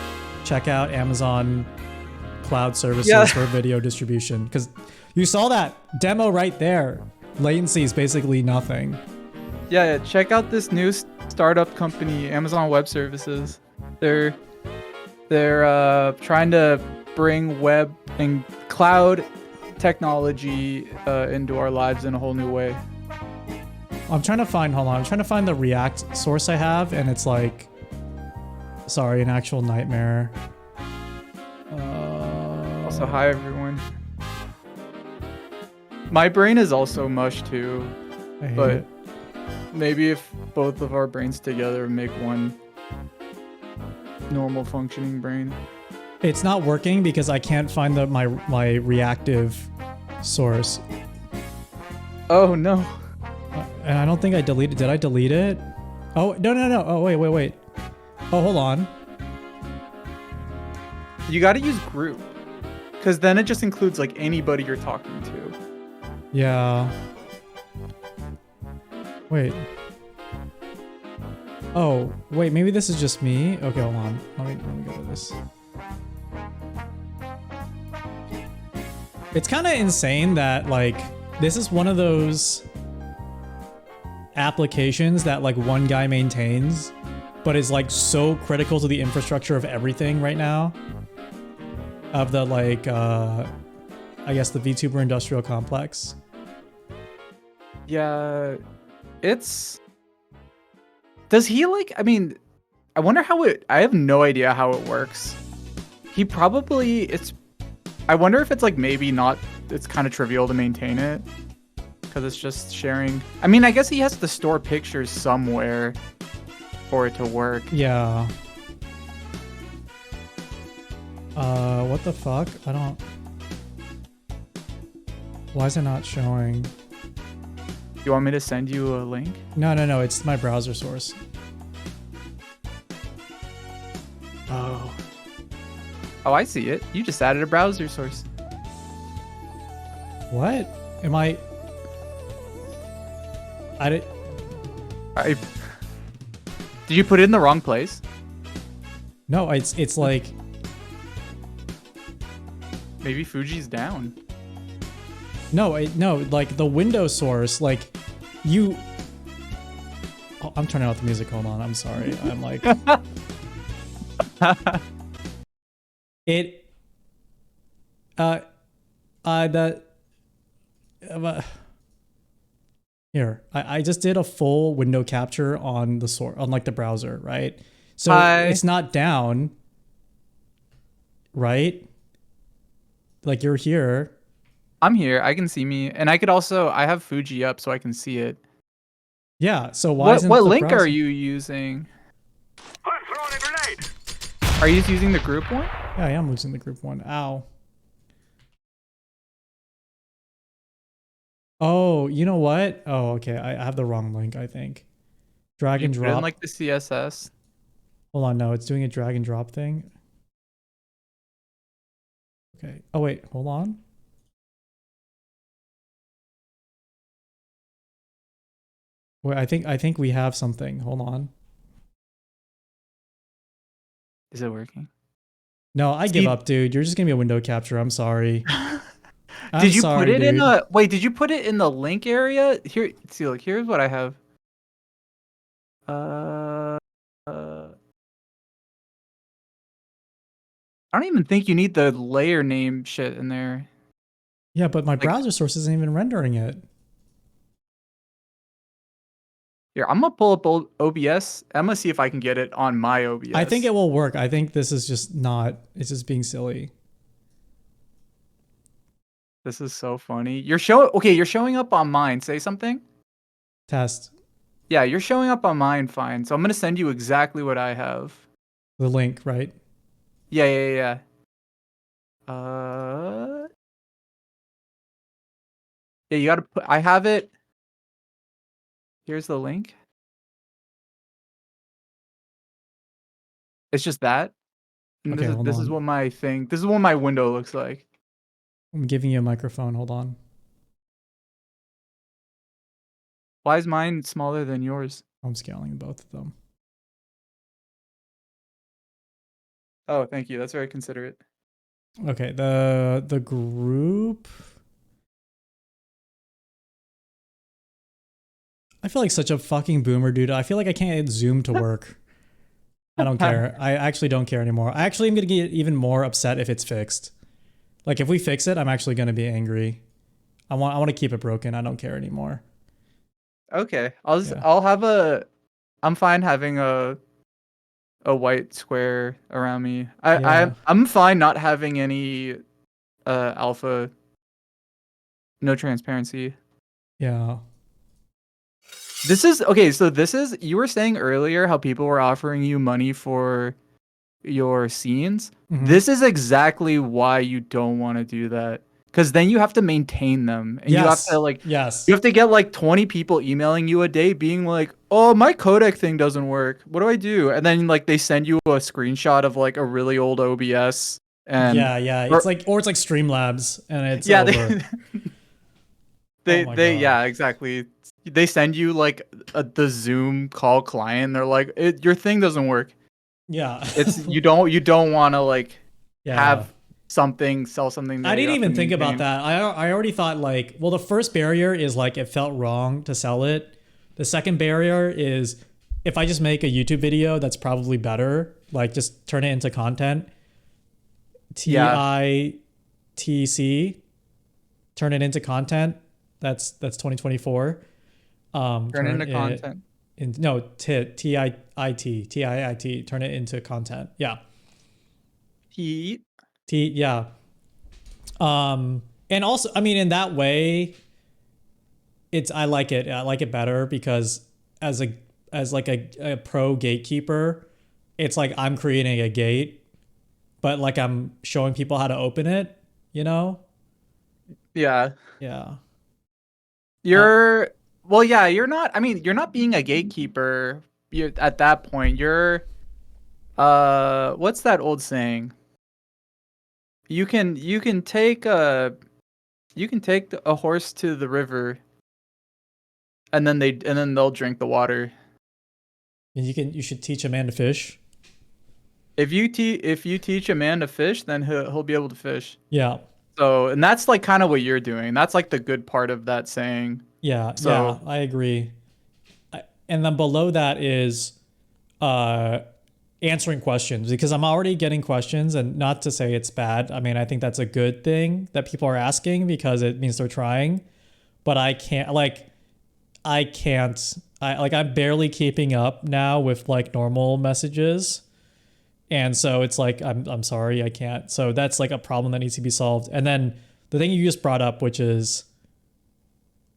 check out Amazon Cloud services for video distribution. Because you saw that demo right there. Latency is basically nothing. Yeah, check out this new startup company, Amazon Web Services. They're trying to bring web and cloud technology into our lives in a whole new way. I'm trying to find, hold on, I'm trying to find the React source I have, and it's like, sorry, an actual nightmare. Also, hi everyone. My brain is also mush too, I hate but it. maybe if both of our brains together make one normal functioning brain. It's not working because I can't find my reactive source. Oh no. And I don't think I deleted. Did I delete it? Oh no. Oh wait. Oh, hold on. You got to use group, because then it just includes like anybody you're talking to. Yeah. Wait. Oh wait, maybe this is just me. Okay, hold on. Let me go to this. It's kind of insane that like this is one of those applications that like one guy maintains, but is like so critical to the infrastructure of everything right now. Of the like, I guess the VTuber industrial complex. Yeah, it's. Does he like? I mean, I wonder how it. I have no idea how it works. He probably it's. I wonder if it's like maybe not. It's kind of trivial to maintain it because it's just sharing. I mean, I guess he has to store pictures somewhere for it to work. Yeah. What the fuck? I don't... Why is it not showing? You want me to send you a link? No. It's my browser source. Oh, I see it. You just added a browser source. What? Am I... Did you put it in the wrong place? No, it's like... Maybe Fuji's down. No, like the Windows source, like you... Oh, I'm turning off the music, hold on, I'm sorry. I'm like... Here, I just did a full window capture on the source, on like the browser, right? So it's not down, right? Like you're here. I'm here. I can see me, and I could also. I have Fuji up, so I can see it. Yeah. So why isn't what the link browser... are you using? I'm throwing a grenade. Are you using the group one? Yeah, I am using the group one. Ow. Oh, you know what? Oh, okay. I have the wrong link, I think. Drag and drop. Like the CSS. Hold on, no, it's doing a drag and drop thing. Okay. Oh wait, hold on. Wait, I think we have something. Hold on. Is it working? No, I give up, dude. You're just gonna be a window capture. I'm sorry. Did you put it in the... Wait, did you put it in the link area? Here, see, look, here's what I have. I don't even think you need the layer name shit in there. Yeah, but my browser source isn't even rendering it. Here, I'm gonna pull up OBS. I'm gonna see if I can get it on my OBS. I think it will work. I think this is just not... It's just being silly. This is so funny. You're showing up on mine. Say something. Test. Yeah, you're showing up on mine fine. So I'm gonna send you exactly what I have. The link, right? Yeah. Yeah, you gotta put... I have it. Here's the link. It's just that. And Okay, this is what my thing... This is what my window looks like. I'm giving you a microphone. Hold on. Why is mine smaller than yours? I'm scaling both of them. Oh, thank you. That's very considerate. Okay, the group... I feel like such a fucking boomer, dude. I feel like I can't get Zoom to work. I don't care. I actually don't care anymore. I actually am going to get even more upset if it's fixed. Like, if we fix it, I'm actually going to be angry. I want to keep it broken. I don't care anymore. Okay. I'll have a... I'm fine having a white square around me. I'm fine not having any alpha, no transparency. Yeah. This is okay. So this is you were saying earlier how people were offering you money for your scenes. Hmm. This is exactly why you don't want to do that. Because then you have to maintain them, and you have to Yes. like you Yes. have to get like 20 people emailing you a day, being like, "Oh, my codec thing doesn't work. What do I do?" And then like they send you a screenshot of like a really old OBS, and Yeah. Yeah. It's or like, or it's like Streamlabs and it's yeah, over. Oh my they God. yeah, exactly. They send you like the Zoom call client. They're like, your thing doesn't work. Yeah. It's you don't want to like Yeah. have something sell something I that you didn't have to even think about maintain. that. I already thought like, well, the first barrier is like it felt wrong to sell it. The second barrier is if I just make a YouTube video, that's probably better. Like just turn it into content. Yeah, TITC, turn it into content. That's 2024. turn Turn into it content. in no TIIT, turn it into content. Yeah. He Yeah. And also, I mean, in that way, it's I like it. I like it better because as a as like a pro gatekeeper, it's like I'm creating a gate, but like I'm showing people how to open it. You know? yeah. Yeah. Uh, You're well, yeah. You're not. I mean, you're not being a gatekeeper. You at that point. You're what's that old saying? You can take a horse to the river, and then they'll drink the water. and you should teach a man to fish. If you teach a man to fish, then he'll be able to fish. Yeah. So, and that's like kind of what you're doing. That's like the good part of that saying. Yeah. Yeah. So, I agree. And then below that is uh answering questions because I'm already getting questions, and not to say it's bad. I mean, I think that's a good thing that people are asking because it means they're trying, but I can't I like I'm barely keeping up now with like normal messages. And so it's like I'm sorry, I can't. So that's like a problem that needs to be solved. And then the thing you just brought up, which is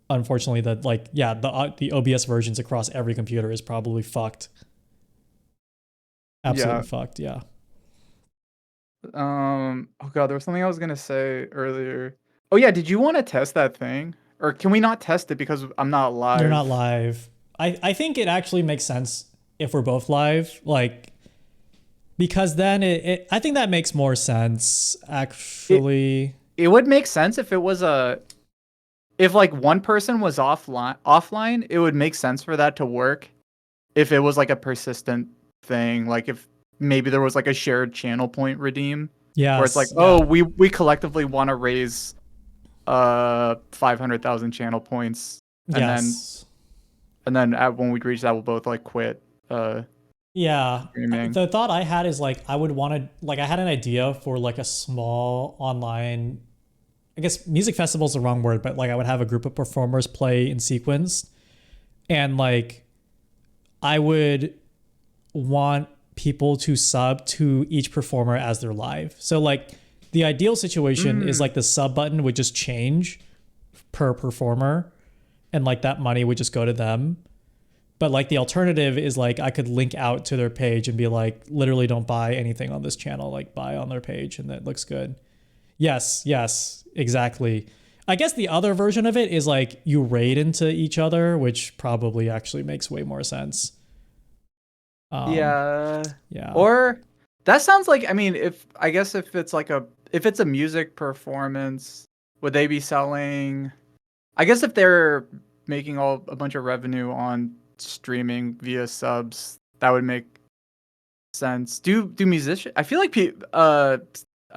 unfortunately that like yeah, the OBS versions across every computer is probably fucked. yeah. Absolutely fucked, yeah. Oh God, there was something I was gonna say earlier. Oh yeah, did you want to test that thing, or can we not test it because I'm not You're not live? live. I think it actually makes sense if we're both live, like because then I think that makes more sense It actually. it would make sense if it was if like one person was offline, it would make sense for that to work. If it was like a persistent thing, like if maybe there was like a shared channel point redeem, where it's like, Yes, oh, yeah. we collectively want to raise 500,000 channel points, and then Yes. when we reach that, we'll both like quit Yeah. streaming. The thought I had is like I would want to like I had an idea for like a small online, I guess music festival is the wrong word, but like I would have a group of performers play in sequence, and like I would want people to sub to each performer as they're live. So like the ideal situation is Mm, like the sub button would just change per performer, and like that money would just go to them. But like the alternative is like I could link out to their page and be like, literally don't buy anything on this channel, like buy on their page and that looks good. Yes, yes, exactly. I guess the other version of it is like you raid into each other, which probably actually makes way more sense. Um, yeah. yeah. Or that sounds like, I mean, if I guess if it's a music performance, would they be selling? I guess if they're making a bunch of revenue on streaming via subs, that would make sense. Do musician? I feel like a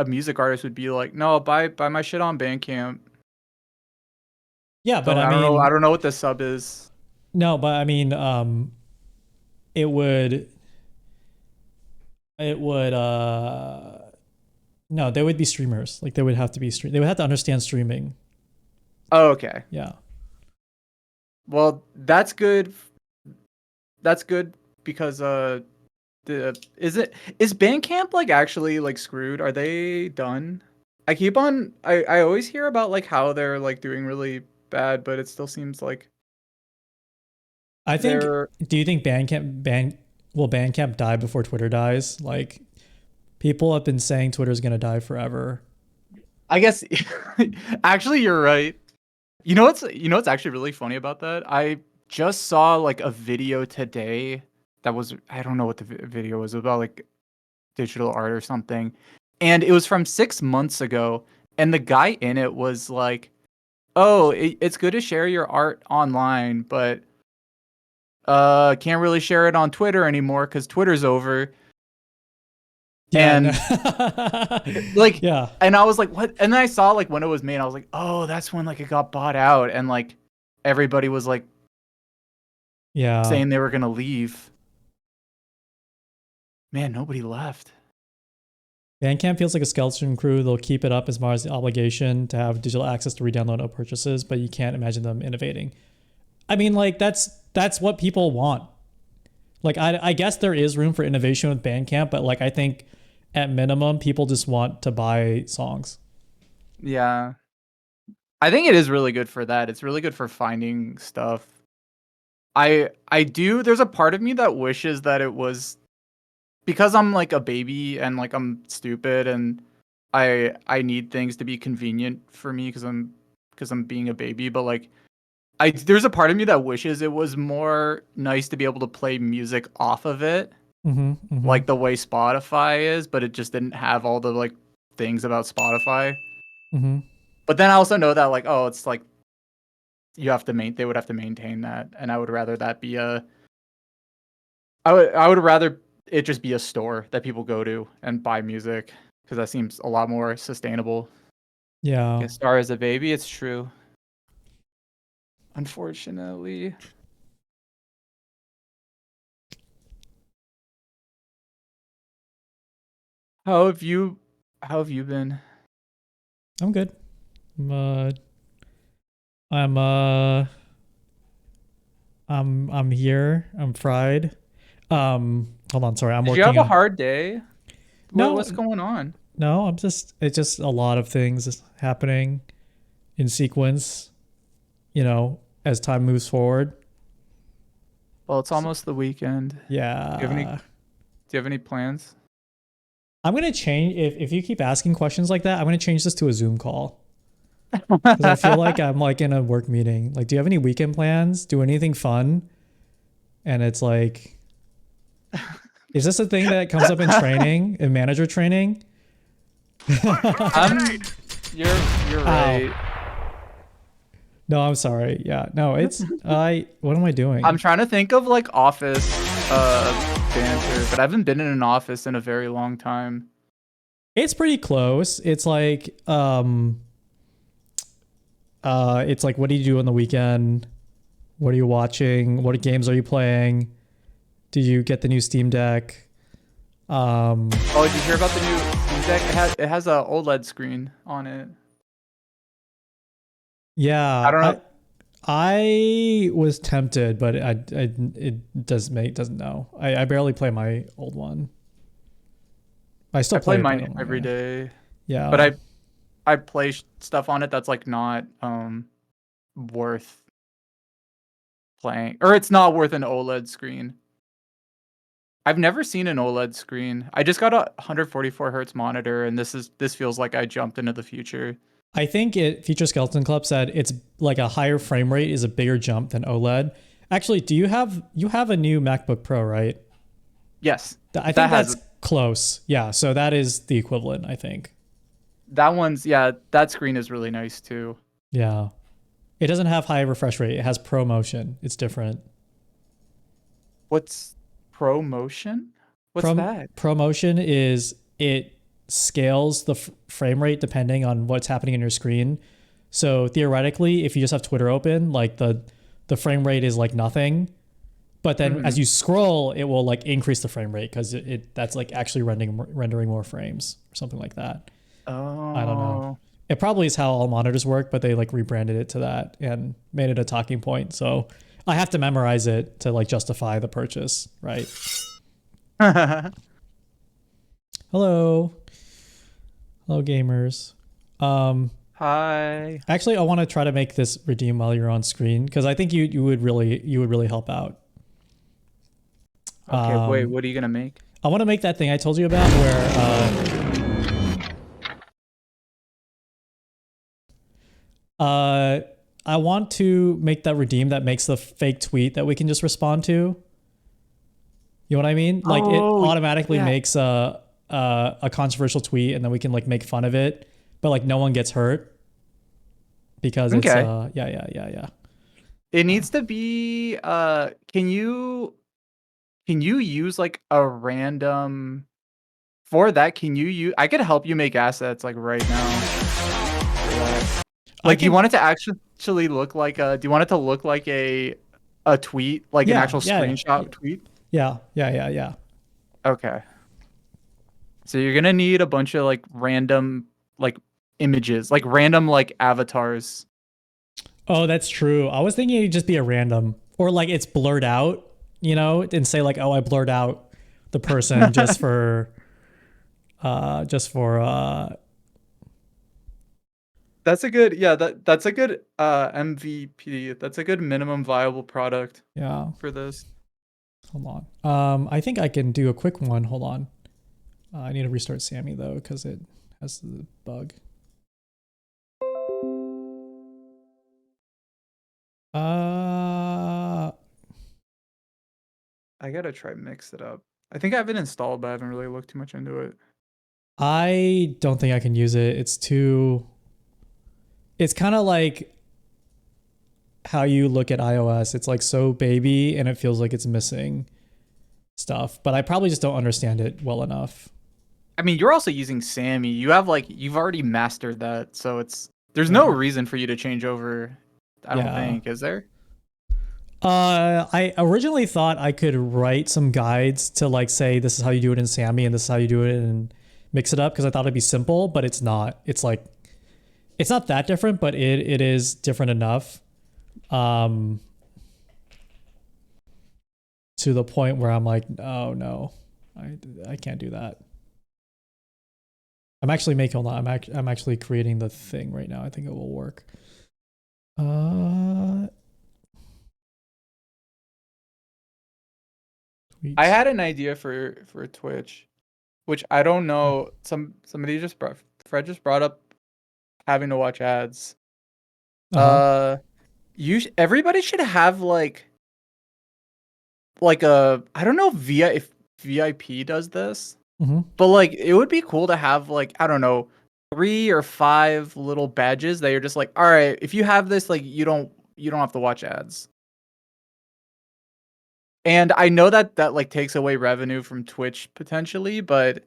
music artist would be like, no, buy my shit on Bandcamp. Yeah, but Don't I I don't know I mean, don't know what the sub is. no, but I mean, it would, it would, no, they would be streamers. Like they would have to be stream. They would have to understand streaming. Oh, okay. Yeah. Well, that's good. That's good because is Bandcamp like actually like screwed? Are they done? I always hear about like how they're like doing really bad, but it still seems like I think. They're Do you think will Bandcamp die before Twitter dies? Like, people have been saying Twitter's gonna die forever. I guess actually you're right. You know what's actually really funny about that? I just saw like a video today that was I don't know what the video was about, like digital art or something. And it was from 6 months ago, and the guy in it was like, "Oh, it's good to share your art online, but can't really share it on Twitter anymore cuz Twitter's over." Yeah. And like Yeah. and I was like, what? And then I saw like when it was made, I was like, oh, that's when like it got bought out, and like everybody was like Yeah. saying they were gonna leave. Man, nobody left. Bandcamp feels like a skeleton crew. They'll keep it up as far as the obligation to have digital access to re-download no purchases, but you can't imagine them innovating. I mean, like that's what people want. Like I guess there is room for innovation with Bandcamp, but like I think at minimum people just want to buy songs. Yeah. I think it is really good for that. It's really good for finding stuff. I do there's a part of me that wishes that it was because I'm like a baby and like I'm stupid and I need things to be convenient for me because I'm being a baby, but like I there's a part of me that wishes it was more nice to be able to play music off of it, like the way Spotify is, but it just didn't have all the like things about Spotify. But then I also know that like, oh, it's like you have to they would have to maintain that, and I would rather that be I would rather it just be a store that people go to and buy music because that seems a lot more sustainable. Yeah. Get Star as a baby, it's true. Unfortunately. How have you been? I'm good. I'm I'm here. I'm fried. Hold on, sorry. I'm Did working you have a on hard day? No, What's going on? no, it's just a lot of things happening in sequence, as time moves forward. Well, it's almost the weekend. Yeah. Do you have any plans? I'm gonna change if you keep asking questions like that, I'm gonna change this to a Zoom call. Because I feel like I'm like in a work meeting. Like, do you have any weekend plans? Do anything fun? And it's like, is this a thing that comes up in training, in manager training? You're right. No, I'm sorry. Yeah, no, it's what am I doing? I'm trying to think of like office banter, but I haven't been in an office in a very long time. It's pretty close. It's like what do you do on the weekend? What are you watching? What games are you playing? Do you get the new Steam Deck? Oh, did you hear about the new Steam Deck? It has a OLED screen on it. Yeah, I don't know. I was tempted, but it doesn't know. I barely play my old one. I still play play mine every day. Yeah, but I play stuff on it that's like not worth playing, or it's not worth an OLED screen. I've never seen an OLED screen. I just got a 144 hertz monitor, and this feels like I jumped into the future. I think Future Skeleton Club said it's like a higher frame rate is a bigger jump than OLED. Actually, you have a new MacBook Pro, right? Yes. I think that's close. Yeah, so that is the equivalent, I think. That screen is really nice too. Yeah. It doesn't have high refresh rate. It has ProMotion. It's different. What's ProMotion? What's that? ProMotion is it scales the frame rate depending on what's happening in your screen. So theoretically, if you just have Twitter open, like the frame rate is like nothing. But then as you scroll, it will like increase the frame rate because that's like actually rendering more frames or something like that. Oh. I don't know. It probably is how all monitors work, but they like rebranded it to that and made it a talking point. So I have to memorize it to like justify the purchase, right? Hello, gamers. Hi. Actually, I want to try to make this redeem while you're on screen because I think you would really help out. Okay, wait, Um, what are you gonna make? I want to make that thing I told you about where I want to make that redeem that makes the fake tweet that we can just respond to. You know what I mean? Like it Oh, automatically yeah. makes a controversial tweet and then we can like make fun of it, but like no one gets hurt because it's Okay. yeah. It needs to be can you use like a random for that, can you use I could help you make assets like right now for that. I Like do you want can it to actually look like a do you want it to look like a tweet, like an yeah, actual screenshot tweet? yeah. Okay. So you're gonna need a bunch of like random like images, like random like avatars. Oh, that's true. I was thinking it'd just be a random or like it's blurred out, you know, and say like, oh, I blurred out the person just for That's a good yeah, that's a good MVP. That's a good minimum viable product yeah. for this. Hold on. I think I can do a quick one. Hold on. I need to restart Sammy though because it has the bug. Uh, I gotta try mix it up. I think I have it installed, but I haven't really looked too much into it. I don't think I can use it. It's too. It's kind of like how you look at iOS. It's like so baby, and it feels like it's missing stuff. But I probably just don't understand it well enough. I mean, you're also using Sammy. You have like you've already mastered that, so there's no Yeah. reason for you to change over. I don't Yeah. think, is there? I originally thought I could write some guides to like say this is how you do it in Sammy and this is how you do it and mix it up because I thought it'd be simple, but it's not. It's like it's not that different, but it is different enough to the point where I'm like, oh no, I can't do that. I'm actually making hold on, I'm actually creating the thing right now. I think it will work. I Tweets. had an idea for Twitch, which I don't know. Somebody just brought Fred just brought up having to watch ads. Uh-huh. Everybody should have like a I don't know if VIP does this, Mm-hmm. but like it would be cool to have like I don't know 3 or 5 little badges that you're just like, all right, if you have this, like you don't have to watch ads. And I know that that like takes away revenue from Twitch potentially, but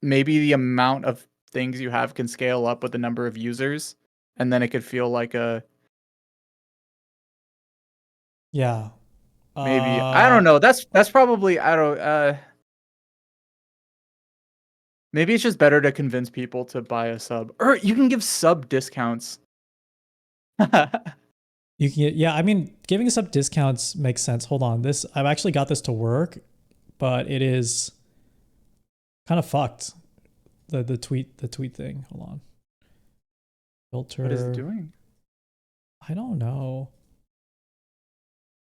maybe the amount of things you have can scale up with the number of users, and then it could feel like a Yeah. maybe I don't know. That's probably I don't maybe it's just better to convince people to buy a sub, or you can give sub discounts. You can get, yeah, I mean, giving us up discounts makes sense. Hold on. This, I've actually got this to work, but it is kind of fucked. The tweet thing. Hold on. Filter. What is it doing? I don't know.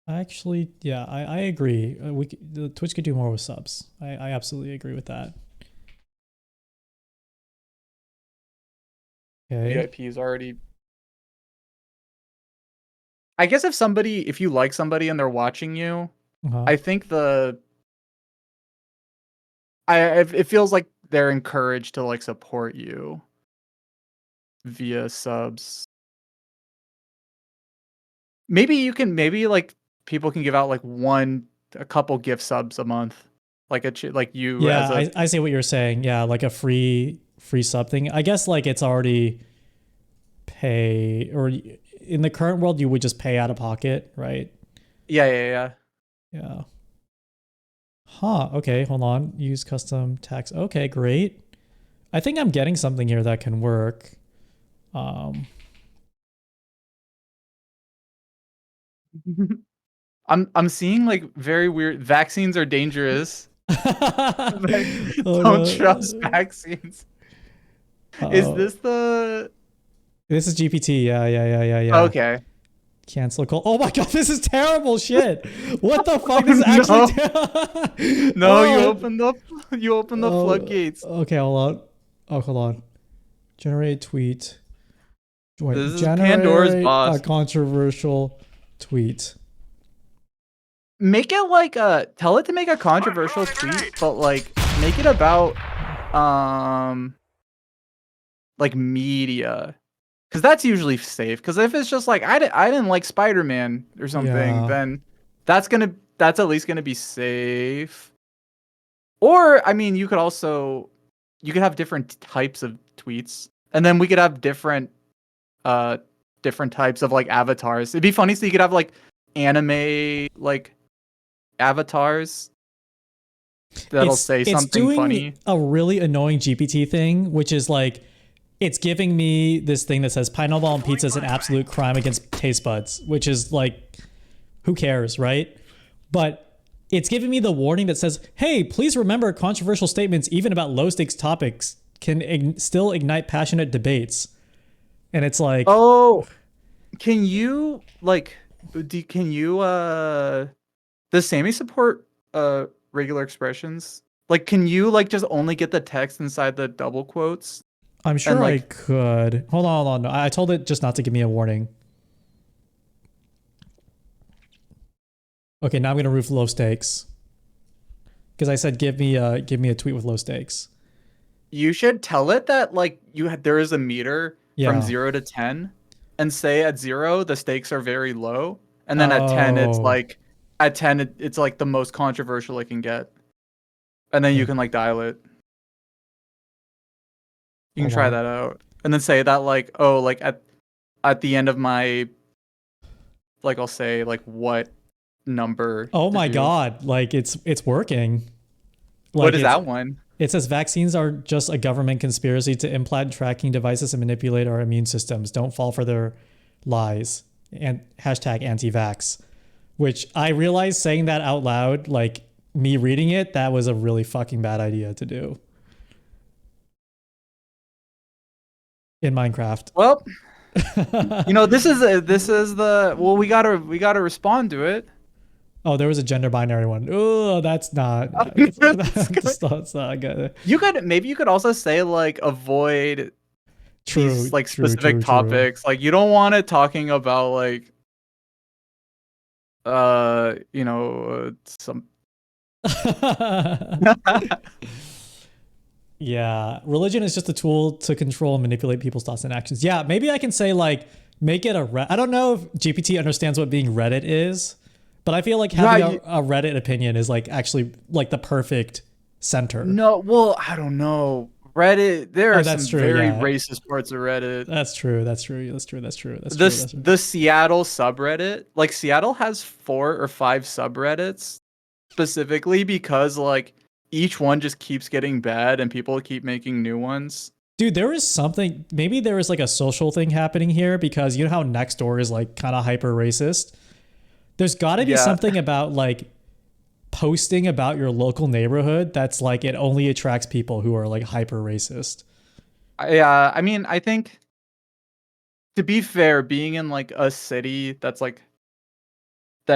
Actually, yeah, I agree. The Twitch could do more with subs. I absolutely agree with that. Okay. VIP is already. I guess if you like somebody and they're watching you, Uh-huh. I think it feels like they're encouraged to like support you via subs. Maybe like people can give out like a couple gift subs a month, like like you as Yeah, a I see what you're saying. Yeah, like a free sub thing. I guess like it's already pay or in the current world you would just pay out of pocket, right? yeah. Yeah. Huh. Okay, hold on. Use custom tax. Okay, great. I think I'm getting something here that can work. I'm seeing like very weird vaccines are dangerous. Like, Oh don't trust no. vaccines. Is Uh-oh. this the This is GPT. Yeah. Okay. Cancel call. Oh my god, this is terrible shit. What the fuck? This is actually No, you opened the floodgates. Okay, hold on. Oh, hold on. Generate tweet. Wait, This is Pandora's generate a box. controversial tweet. Make it like tell it to make a controversial tweet, but like make it about like media. Cause that's usually safe. Cause if it's just like I didn't like Spider-Man or something, Yeah. then that's at least gonna be safe. Or I mean, you could have different types of tweets, and then we could have different types of like avatars. It'd be funny, so you could have like anime like avatars that'll say It's something doing funny. a really annoying GPT thing, which is like, it's giving me this thing that says pineapple on pizza is an absolute crime against taste buds, which is like, who cares, right? But it's giving me the warning that says, hey, please remember controversial statements, even about low stakes topics, can still ignite passionate debates. And it's like, Oh, can you does Sammy support regular expressions? Like, can you like just only get the text inside the double quotes? I'm sure and, I like- could. Hold on. No, I told it just not to give me a warning. Okay, now I'm gonna roof low stakes. Because I said give me a tweet with low stakes. You should tell it that like there is a meter Yeah. from 0 to 10, and say at 0 the stakes are very low, and then at 10 it's Oh. like it's like the most controversial it can get, and then you can like dial it. You can Hold try on. that out, and then say that like, oh, like at the end of my, like, I'll say like what number. Oh my did you- god, like it's working. Like, What is that one? It says vaccines are just a government conspiracy to implant tracking devices and manipulate our immune systems. Don't fall for their lies. And hashtag anti-vax. Which I realized saying that out loud, like me reading it, that was a really fucking bad idea to do. In Minecraft. Well, this is the well, we gotta respond to it. Oh, there was a gender binary one. Oh, that's not. That's not good. Maybe you could also say like avoid these like specific true. topics. Like you don't want it talking about like some Yeah, religion is just a tool to control and manipulate people's thoughts and actions. Yeah, maybe I can say like make it I don't know if GPT understands what being Reddit is, but I feel like having a Reddit opinion is like actually like the perfect center. No, well, I don't know. Reddit, there are some very racist parts of Reddit. That's true. The Seattle subreddit, like Seattle has 4 or 5 subreddits specifically because like each one just keeps getting bad and people keep making new ones. Dude, there is something, maybe there is like a social thing happening here because you know how Nextdoor is like kind of hyper racist? There's got to be something about like posting about your local neighborhood that's like it only attracts people who are like hyper racist. I mean, I think to be fair, being in like a city that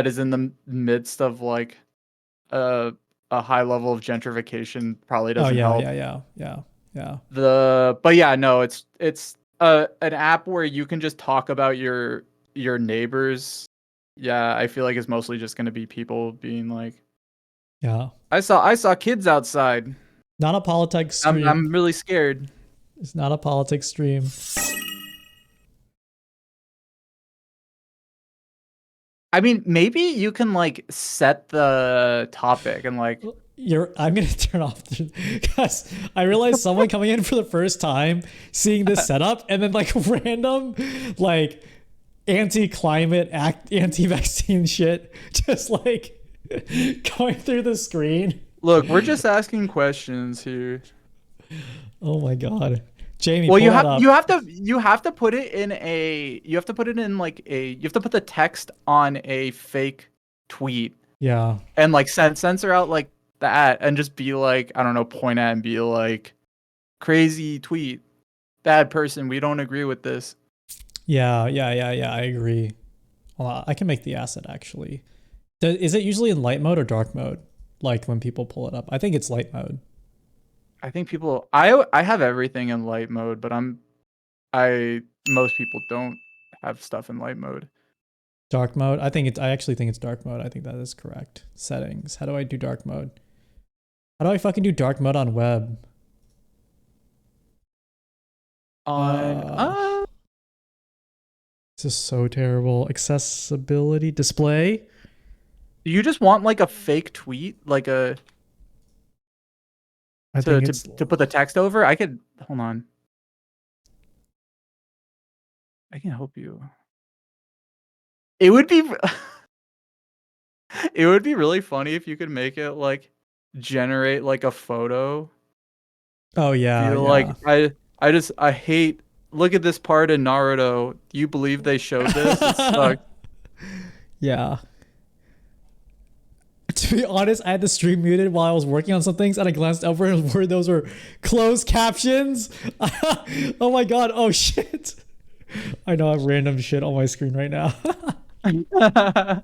is in the midst of like a high level of gentrification probably doesn't help. Yeah. But yeah, no, it's an app where you can just talk about your neighbors. Yeah, I feel like it's mostly just going to be people being like, yeah, I saw kids outside. Not a politics stream. I'm really scared. It's not a politics stream. I mean, maybe you can like set the topic and like I'm gonna turn off because I realized someone coming in for the first time, seeing this setup, and then like random like anti-climate anti-vaccine shit just like going through the screen. Look, we're just asking questions here. Oh my god. Jamie, well, you have to put it in you have to put the text on a fake tweet. Yeah. And like censor out like that and just be like, I don't know, point at and be like, crazy tweet, bad person, we don't agree with this. Yeah. I agree. Well, I can make the asset actually. Is it usually in light mode or dark mode? Like when people pull it up? I think it's light mode. I think people I have everything in light mode, but I most people don't have stuff in light mode. Dark mode? I actually think it's dark mode. I think that is correct. Settings. How do I do dark mode? How do I fucking do dark mode on web? On This is so terrible. Accessibility display. do you just want like a fake tweet, like a I think it's to put the text over? I could hold on. I can help you. It would be it would be really funny if you could make it like generate like a photo. oh yeah, Be yeah. like I hate look at this part in Naruto. Do you believe they showed this? It sucked. Yeah. To be honest, I had the stream muted while I was working on some things, and I glanced over and where those were closed captions. Oh my god! Oh shit! I know I have random shit on my screen right now. I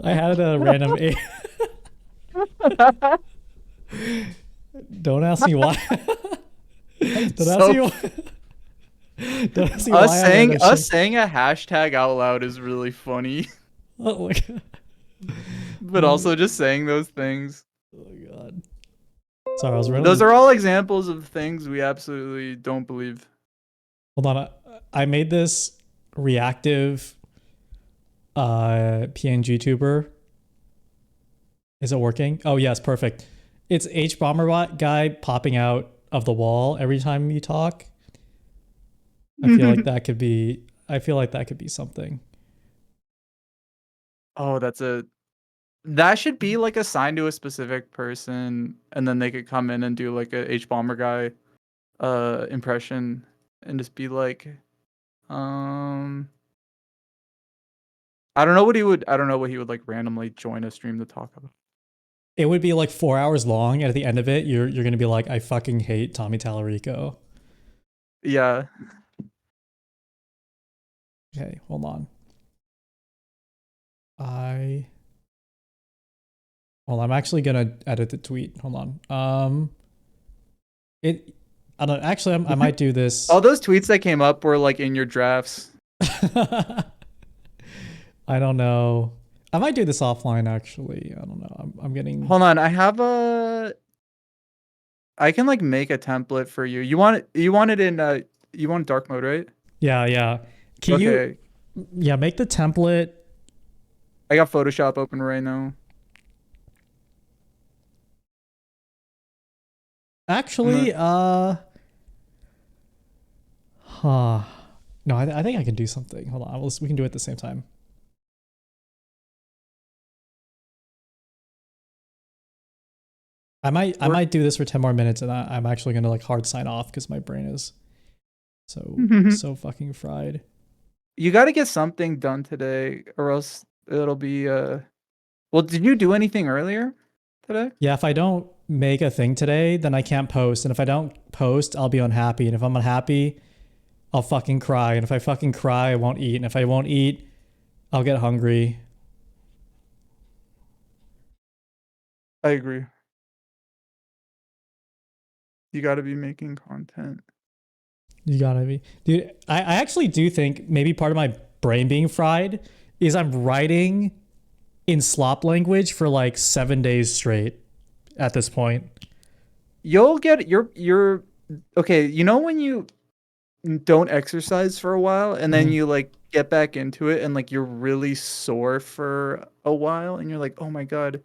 had a random a. Don't ask me why. Don't ask me why. Don't ask me why. Us saying a hashtag out loud is really funny. Oh my god. But also just saying those things. Oh my god. Sorry, I was running. Those are all examples of things we absolutely don't believe. Hold on. I made this reactive PNG tuber. Is it working? Oh yes, perfect. It's H Bomberbot guy popping out of the wall every time you talk. I feel like that could be something. Oh, that should be like assigned to a specific person, and then they could come in and do like a H Bomber guy impression and just be like, I don't know what he would like randomly join a stream to talk about. It would be like 4 hours long, and at the end of it, you're gonna be like, I fucking hate Tommy Tallarico. Yeah. Okay, hold on. Well, I'm actually gonna edit the tweet. Hold on. I don't actually. I might do this. All those tweets that came up were like in your drafts. I don't know. I might do this offline. Actually, I don't know. I'm getting. Hold on. I can like make a template for you. You want it in you want dark mode, right? Yeah. Can you? Yeah, make the template. I got Photoshop open right now. Actually, No, I think I can do something. Hold on, we can do it at the same time. I might do this for 10 more minutes, and I'm actually gonna like hard sign off because my brain is so fucking fried. You got to get something done today, or else it'll be Well, did you do anything earlier today? Yeah, if I don't make a thing today, then I can't post. And if I don't post, I'll be unhappy. And if I'm unhappy, I'll fucking cry. And if I fucking cry, I won't eat. And if I won't eat, I'll get hungry. I agree. You got to be making content. You gotta be. Dude, I actually do think maybe part of my brain being fried is I'm writing in slop language for like 7 days straight at this point. You'll get you're okay, you know when you don't exercise for a while and then you like get back into it and like you're really sore for a while and you're like, "Oh my god,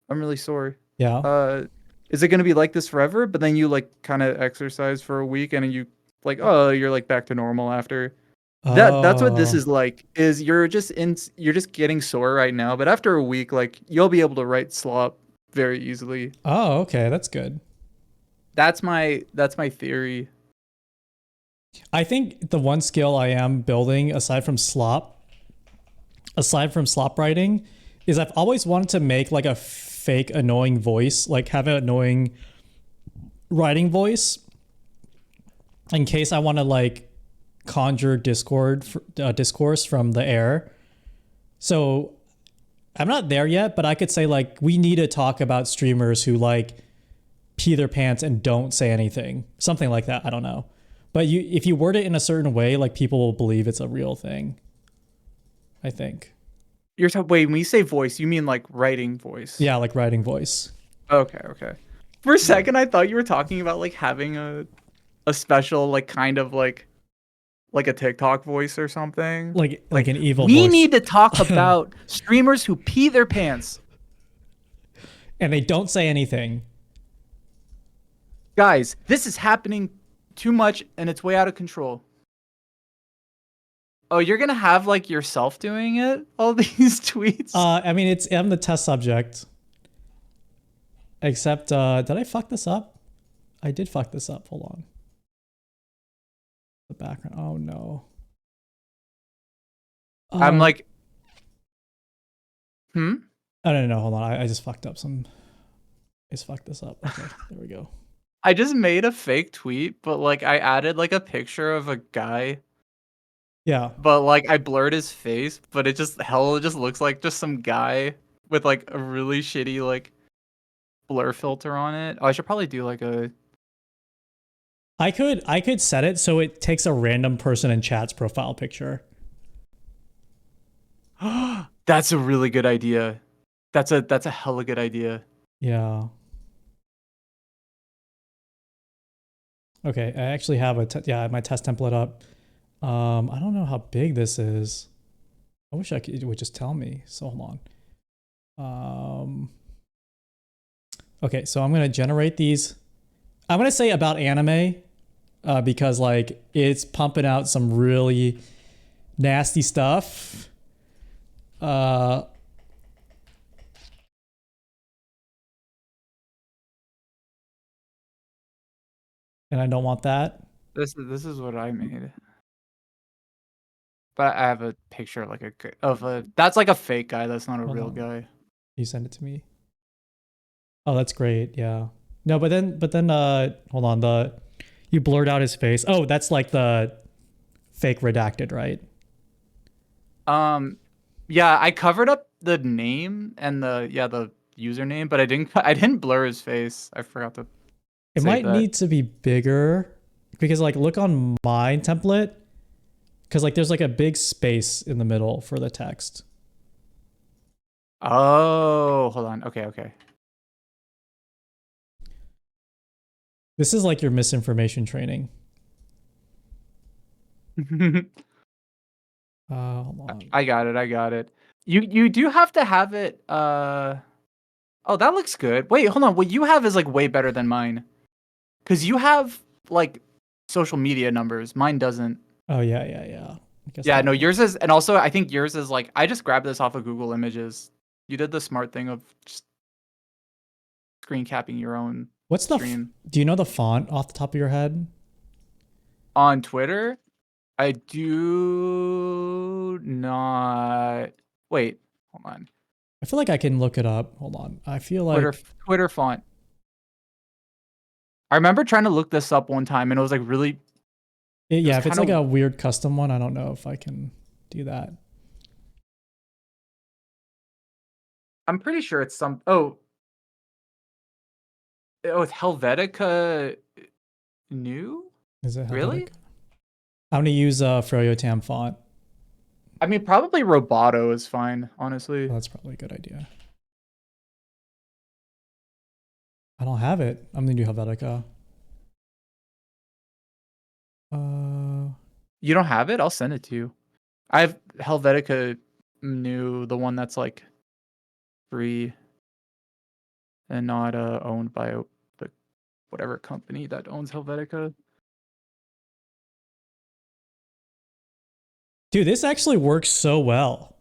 I'm really sore." Yeah. Is it going to be like this forever? But then you like kind of exercise for a week and you like, "Oh, you're like back to normal after." That's what this is like. Is you're just getting sore right now, but after a week like you'll be able to write slop very easily. Oh, okay, that's good. That's my theory. I think the one skill I am building aside from slop writing is I've always wanted to make like a fake annoying voice, like have an annoying writing voice in case I want to like conjure discourse from the air. So I'm not there yet, but I could say like we need to talk about streamers who like pee their pants and don't say anything, something like that. I don't know, but if you word it in a certain way, like people will believe it's a real thing. I think. You're talking. Wait, when you say voice, you mean like writing voice? Yeah, like writing voice. Okay. For a second, I thought you were talking about like having a special like kind of like a TikTok voice or something. Like an evil we voice. need to talk about streamers who pee their pants. And they don't say anything. Guys, this is happening too much and it's way out of control. Oh, you're gonna have like yourself doing it? All these tweets? I mean, I'm the test subject. Except, did I fuck this up? I did fuck this up. Hold on. The background. Oh no. I'm like, Oh no, hold on. I just fucked up some. I just fucked this up. Okay, there we go. I just made a fake tweet, but like I added like a picture of a guy. Yeah. But like I blurred his face, but it just looks like just some guy with like a really shitty like blur filter on it. Oh, I should probably do like a. I could set it so it takes a random person in chat's profile picture. That's a really good idea. That's a hella good idea. Yeah. Okay, I actually have my test template up. I don't know how big this is. I wish it would just tell me. So hold on. Okay, so I'm gonna generate these. I'm gonna say about anime, because like it's pumping out some really nasty stuff. And I don't want that. This is what I made. But I have a picture like that's like a fake guy. That's not a Hold real on. guy. You send it to me. Oh, that's great. Yeah. No, but then hold on, you blurred out his face. Oh, that's like the fake redacted, right? Yeah, I covered up the name and the username, but I didn't blur his face. I forgot to. It might need to be bigger because like look on my template because like there's like a big space in the middle for the text. Oh, hold on. Okay. This is like your misinformation training. Hold on. I got it. You do have to have it. Oh, that looks good. Wait, hold on. What you have is like way better than mine, because you have like social media numbers. Mine doesn't. Oh yeah. Yeah, no, yours is, and also I think yours is like I just grabbed this off of Google Images. You did the smart thing of just screen capping your own. What's the screen. Do you know the font off the top of your head? On Twitter, I do not. Wait, hold on. I feel like I can look it up. Hold on. I feel like Twitter font. I remember trying to look this up one time, and it was like really. Yeah, if it's like a weird custom one, I don't know if I can do that. I'm pretty sure it's some. Oh, it's Helvetica new? Is it really? Helvetica? I'm gonna use Froyo Tam font. I mean, probably Roboto is fine, honestly. Well, that's probably a good idea. I don't have it. I'm gonna do Helvetica. You don't have it? I'll send it to you. I have Helvetica new, the one that's like free and not owned by the whatever company that owns Helvetica. Dude, this actually works so well.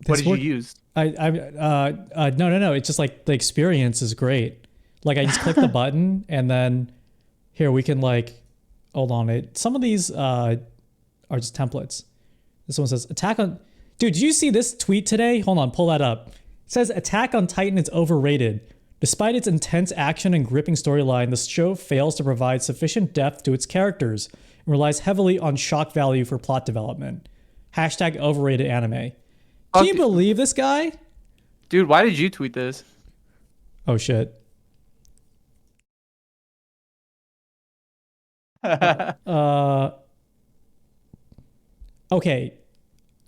What did you use? No. It's just like the experience is great. Like I just click the button and then here we can like, hold on. Some of these are just templates. This one says attack on. Dude, did you see this tweet today? Hold on, pull that up. It says Attack on Titan is overrated. Despite its intense action and gripping storyline, the show fails to provide sufficient depth to its characters and relies heavily on shock value for plot development. Hashtag overrated anime. Can you believe this guy? Dude, why did you tweet this? Oh shit. Okay.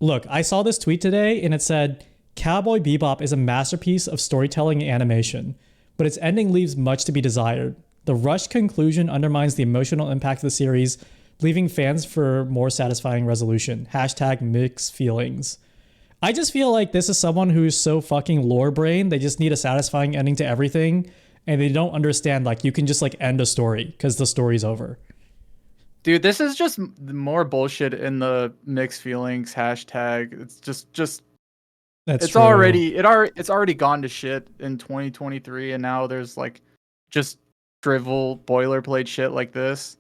Look, I saw this tweet today and it said, Cowboy Bebop is a masterpiece of storytelling and animation, but its ending leaves much to be desired. The rushed conclusion undermines the emotional impact of the series, leaving fans for more satisfying resolution. Hashtag mixed feelings. I just feel like this is someone who's so fucking lore brain. They just need a satisfying ending to everything. And they don't understand, like, you can just like end a story because the story's over. Dude, this is just more bullshit in the mixed feelings hashtag. It's just That's it's true. it's already gone to shit in 2023, and now there's like just drivel boilerplate shit like this.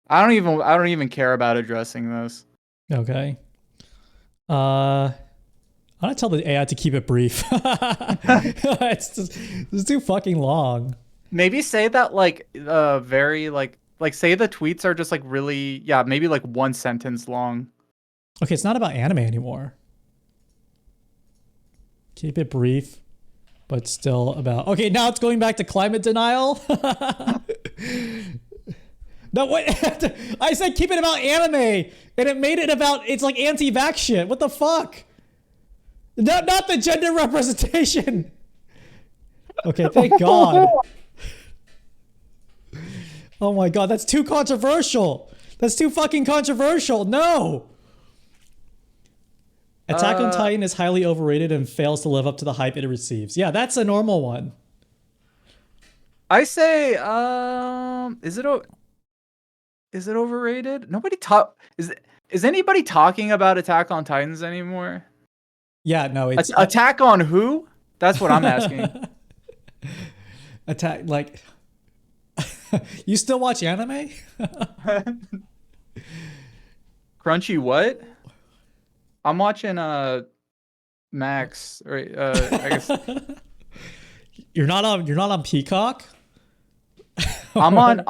I don't even care about addressing this. Okay. I'm gonna tell the AI to keep it brief. It's too fucking long. Maybe say that like very like say the tweets are just like really maybe like one sentence long. Okay, it's not about anime anymore. Keep it brief, but still about. Okay, now it's going back to climate denial. No, what? I said keep it about anime, and it made it about it's like anti-vax shit. What the fuck? Not the gender representation. Okay, thank God. Oh my God, that's too controversial. That's too fucking controversial. No. Attack on Titan is highly overrated and fails to live up to the hype it receives. Yeah, that's a normal one. I say, is it overrated? Is anybody talking about Attack on Titans anymore? Yeah, no, it's Attack on who? That's what I'm asking. Attack like you still watch anime? Crunchy what? I'm watching Max, right? I guess You're not on Peacock? I'm on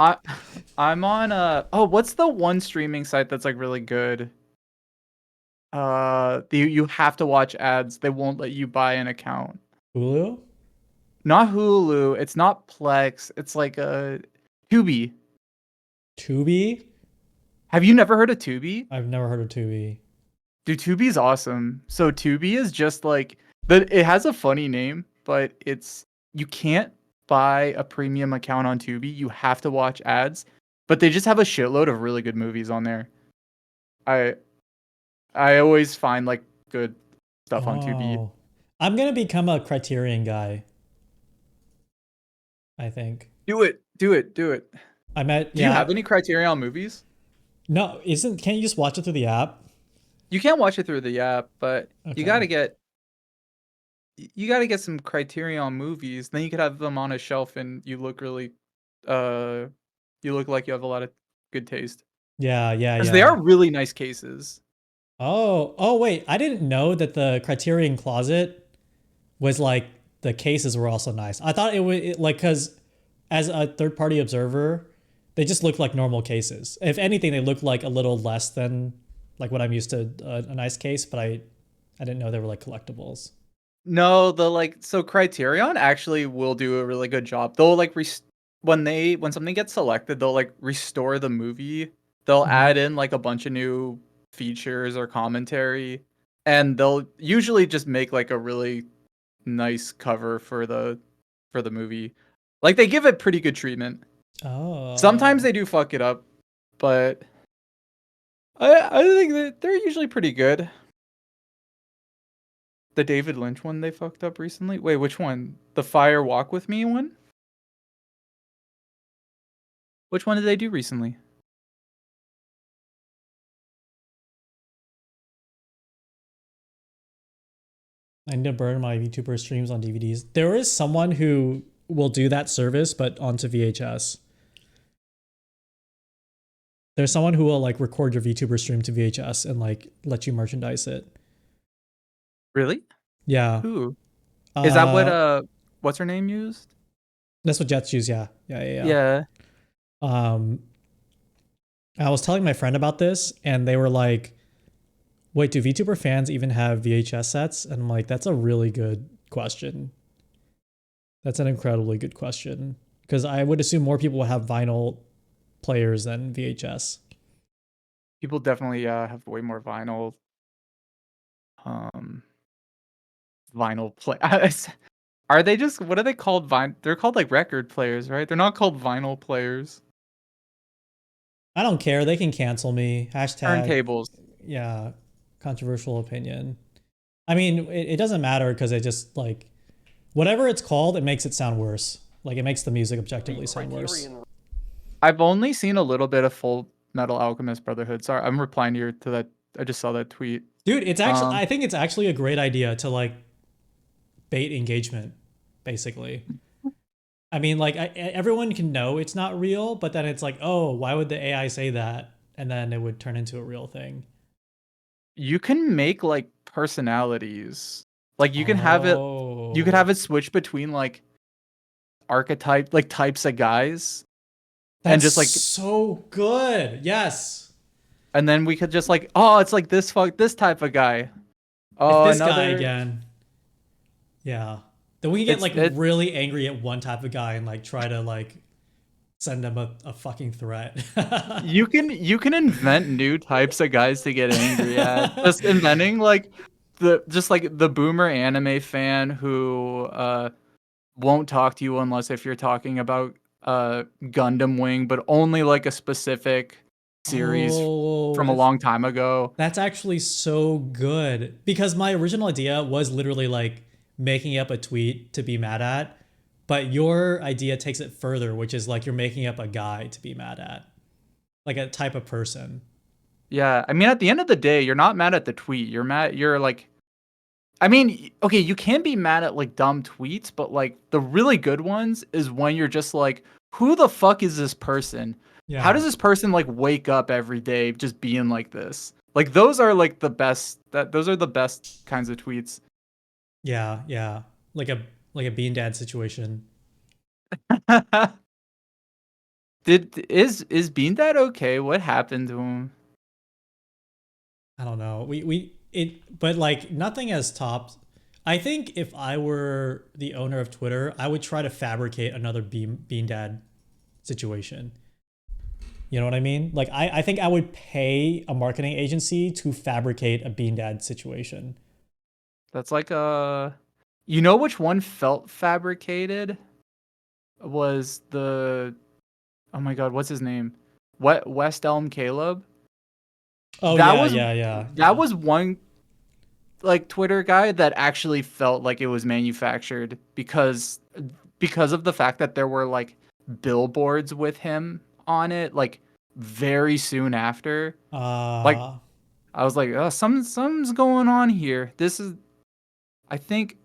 what's the one streaming site that's like really good? You have to watch ads. They won't let you buy an account. Hulu? Not Hulu. It's not Plex. It's like Tubi. Tubi? Have you never heard of Tubi? I've never heard of Tubi. Dude, Tubi's awesome. So Tubi is just like it has a funny name, but you can't buy a premium account on Tubi. You have to watch ads, but they just have a shitload of really good movies on there. I always find like good stuff on Tubi. I'm gonna become a Criterion guy. I think. Do it. Do you have any Criterion movies? No, can't you just watch it through the app? You can't watch it through the app, but Okay. you gotta get some Criterion movies. Then you could have them on a shelf, and you look really, you look like you have a lot of good taste. Yeah. Because they are really nice cases. Oh, wait. I didn't know that the Criterion Closet was like the cases were also nice. I thought it was like because as a third-party observer, they just look like normal cases. If anything, they look like a little less than like what I'm used to a nice case, but I didn't know they were like collectibles. No, so Criterion actually will do a really good job. They'll like when something gets selected, they'll like restore the movie. They'll add in like a bunch of new features or commentary, and they'll usually just make like a really nice cover for the movie. Like they give it pretty good treatment. Oh. Sometimes they do fuck it up, but I think that they're usually pretty good. The David Lynch one they fucked up recently. Wait, which one? The Fire Walk With Me one? Which one did they do recently? I need to burn my VTuber streams on DVDs. There is someone who will do that service, but onto VHS. There's someone who will like record your VTuber stream to VHS and like let you merchandise it. Really? Yeah. Who? Is that what what's her name used? That's what Jets use. Yeah. Yeah. Yeah. Yeah. Um, I was telling my friend about this, and they were like, "Wait, do VTuber fans even have VHS sets?" And I'm like, "That's a really good question. That's an incredibly good question because I would assume more people will have vinyl players than VHS." People definitely have way more um vinyl play. Are they just what are they called? They're called like record players, right? They're not called vinyl players. I don't care. They can cancel me. Hashtag, Turntables. yeah, controversial opinion. I mean, it doesn't matter because it just like whatever it's called, it makes it sound worse. Like it makes the music objectively sound worse. I've only seen a little bit of Full Metal Alchemist Brotherhood. Sorry, I'm replying to that. I just saw that tweet. Dude, it's actually Um, I think it's actually a great idea to like bait engagement, basically. I mean, like everyone can know it's not real, but then it's like, oh, why would the AI say that? And then it would turn into a real thing. you can make like personalities. Like you can have it. You could Oh, have it switch between like archetype, like types of guys, and that's just like, so good. Yes. and then we could just like, oh, it's like this type of guy. It's Oh, this guy another. again. Yeah. Then we can get It's like it. really angry at one type of guy and like try to like send him a fucking threat. You can invent new types of guys to get angry at. Just inventing like the boomer anime fan who won't talk to you unless if you're talking about Gundam Wing, but only like a specific series Oh, from a long time ago. that's actually so good because my original idea was literally like making up a tweet to be mad at, but your idea takes it further, which is like you're making up a guy to be mad at, like a type of person. Yeah, I mean at the end of the day, you're not mad at the tweet. You're like I mean, okay, you can be mad at like dumb tweets, but like the really good ones is when you're just like, who the fuck is this person? How Yeah. does this person like wake up every day just being like this? Like those are like the best those are the best kinds of tweets. Yeah. Yeah. Like a bean dad situation. Is Bean Dad okay? What happened to him? I don't know. But like nothing has topped. I think if I were the owner of Twitter, I would try to fabricate another bean dad situation. You know what I mean? Like I think I would pay a marketing agency to fabricate a bean dad situation. That's like you know which one felt fabricated? Was the oh my god, what's his name? What West Elm Caleb? Oh That yeah, was yeah, yeah, that yeah. was one like Twitter guy that actually felt like it was manufactured because of the fact that there were like billboards with him on it like very soon after. Like Uh I was like, oh, something's going on here. This is I think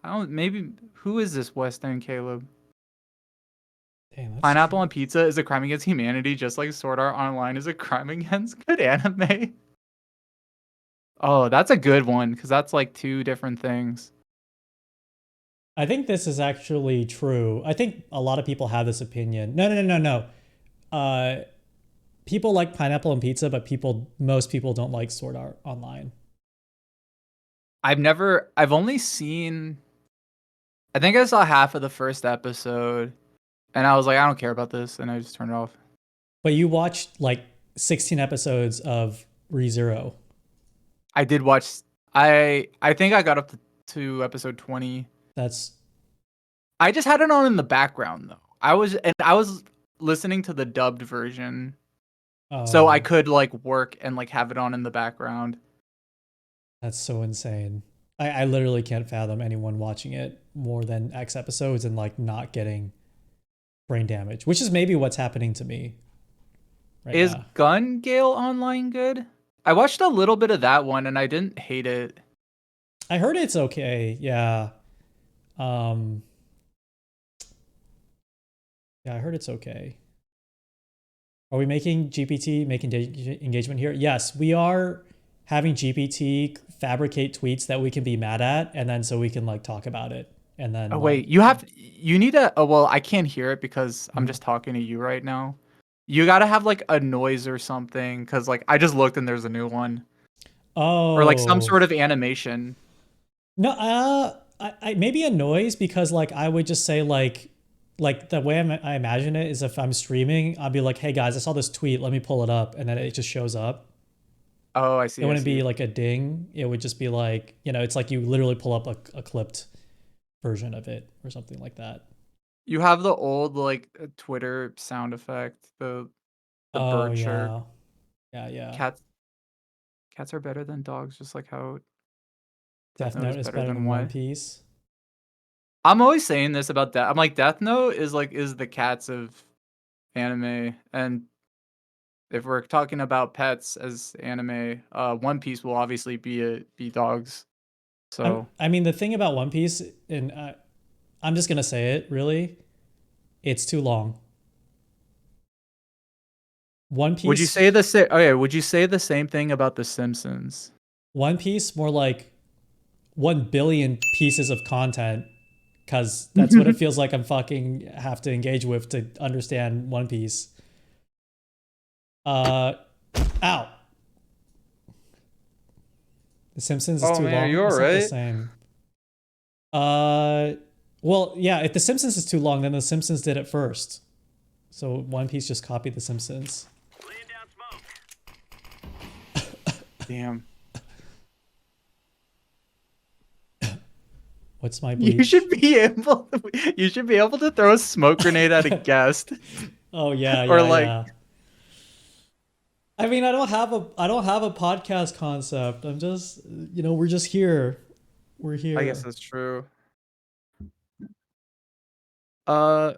I don't maybe who is this West End Caleb? damn, that's Pineapple on strange. Pizza is a crime against humanity, just like Sword Art Online is a crime against good anime. Oh, that's a good one because that's like two different things. I think this is actually true. I think a lot of people have this opinion. No, no, no, no, no. People like pineapple and pizza, but most people don't like Sword Art Online. I've only seen, I think I saw half of the first episode and I was like, I don't care about this. And I just turned it off. But you watched like 16 episodes of ReZero. I did watch, I think I got up to episode 20. That's I just had it on in the background though. I was listening to the dubbed version so I oh, could like work and like have it on in the background. that's so insane. I literally can't fathom anyone watching it more than X episodes and like not getting brain damage, which is maybe what's happening to me right Is now. Gun Gale Online good? I watched a little bit of that one and I didn't hate it. I heard it's okay. Yeah. Um, yeah, I heard it's okay. Are we making GPT engagement here? Yes, we are having GPT fabricate tweets that we can be mad at, and then so we can like talk about it and then Oh one. wait, you need a. Oh well, I can't hear it because I'm just talking to you right now. You gotta have like a noise or something, because like I just looked and there's a new one, or like some Oh sort of animation. no, I maybe a noise because like I would just say like the way I imagine it is if I'm streaming, I'll be like, hey guys, I saw this tweet, let me pull it up, and then it just shows up. Oh, I It see, I wouldn't be see. like a ding. It would just be like, it's like you literally pull up a clipped version of it or something like that. You have the old like Twitter sound effect, the Oh bird chirp. yeah. Yeah, yeah. Cats cats are better than dogs, just like how Death Death Note Note is is better better than than One what? Piece. I'm always saying this about Death. I'm like Death Note is the cats of anime, and if we're talking about pets as anime, One Piece will obviously be dogs. So I mean the thing about One Piece, and I'm just gonna say it really, it's too long. One would you Piece, say the same? Okay, would you say the same thing about The Simpsons? One Piece, more like 1 billion pieces of content, because that's what it feels like I'm fucking have to engage with to understand One Piece. Uh, ow. The Simpsons is Oh too man, are you long. It's not the alright? same. Uh, well, yeah. If The Simpsons is too long, then The Simpsons did it first. So One Piece just copied The Simpsons. Laying down smoke. Damn. What's my You should bleach? be able you should be able to throw a smoke grenade at a guest. Oh yeah, Or yeah, like yeah. I mean, I don't have a podcast concept. I'm just, we're just here. We're I guess here. that's true. Uh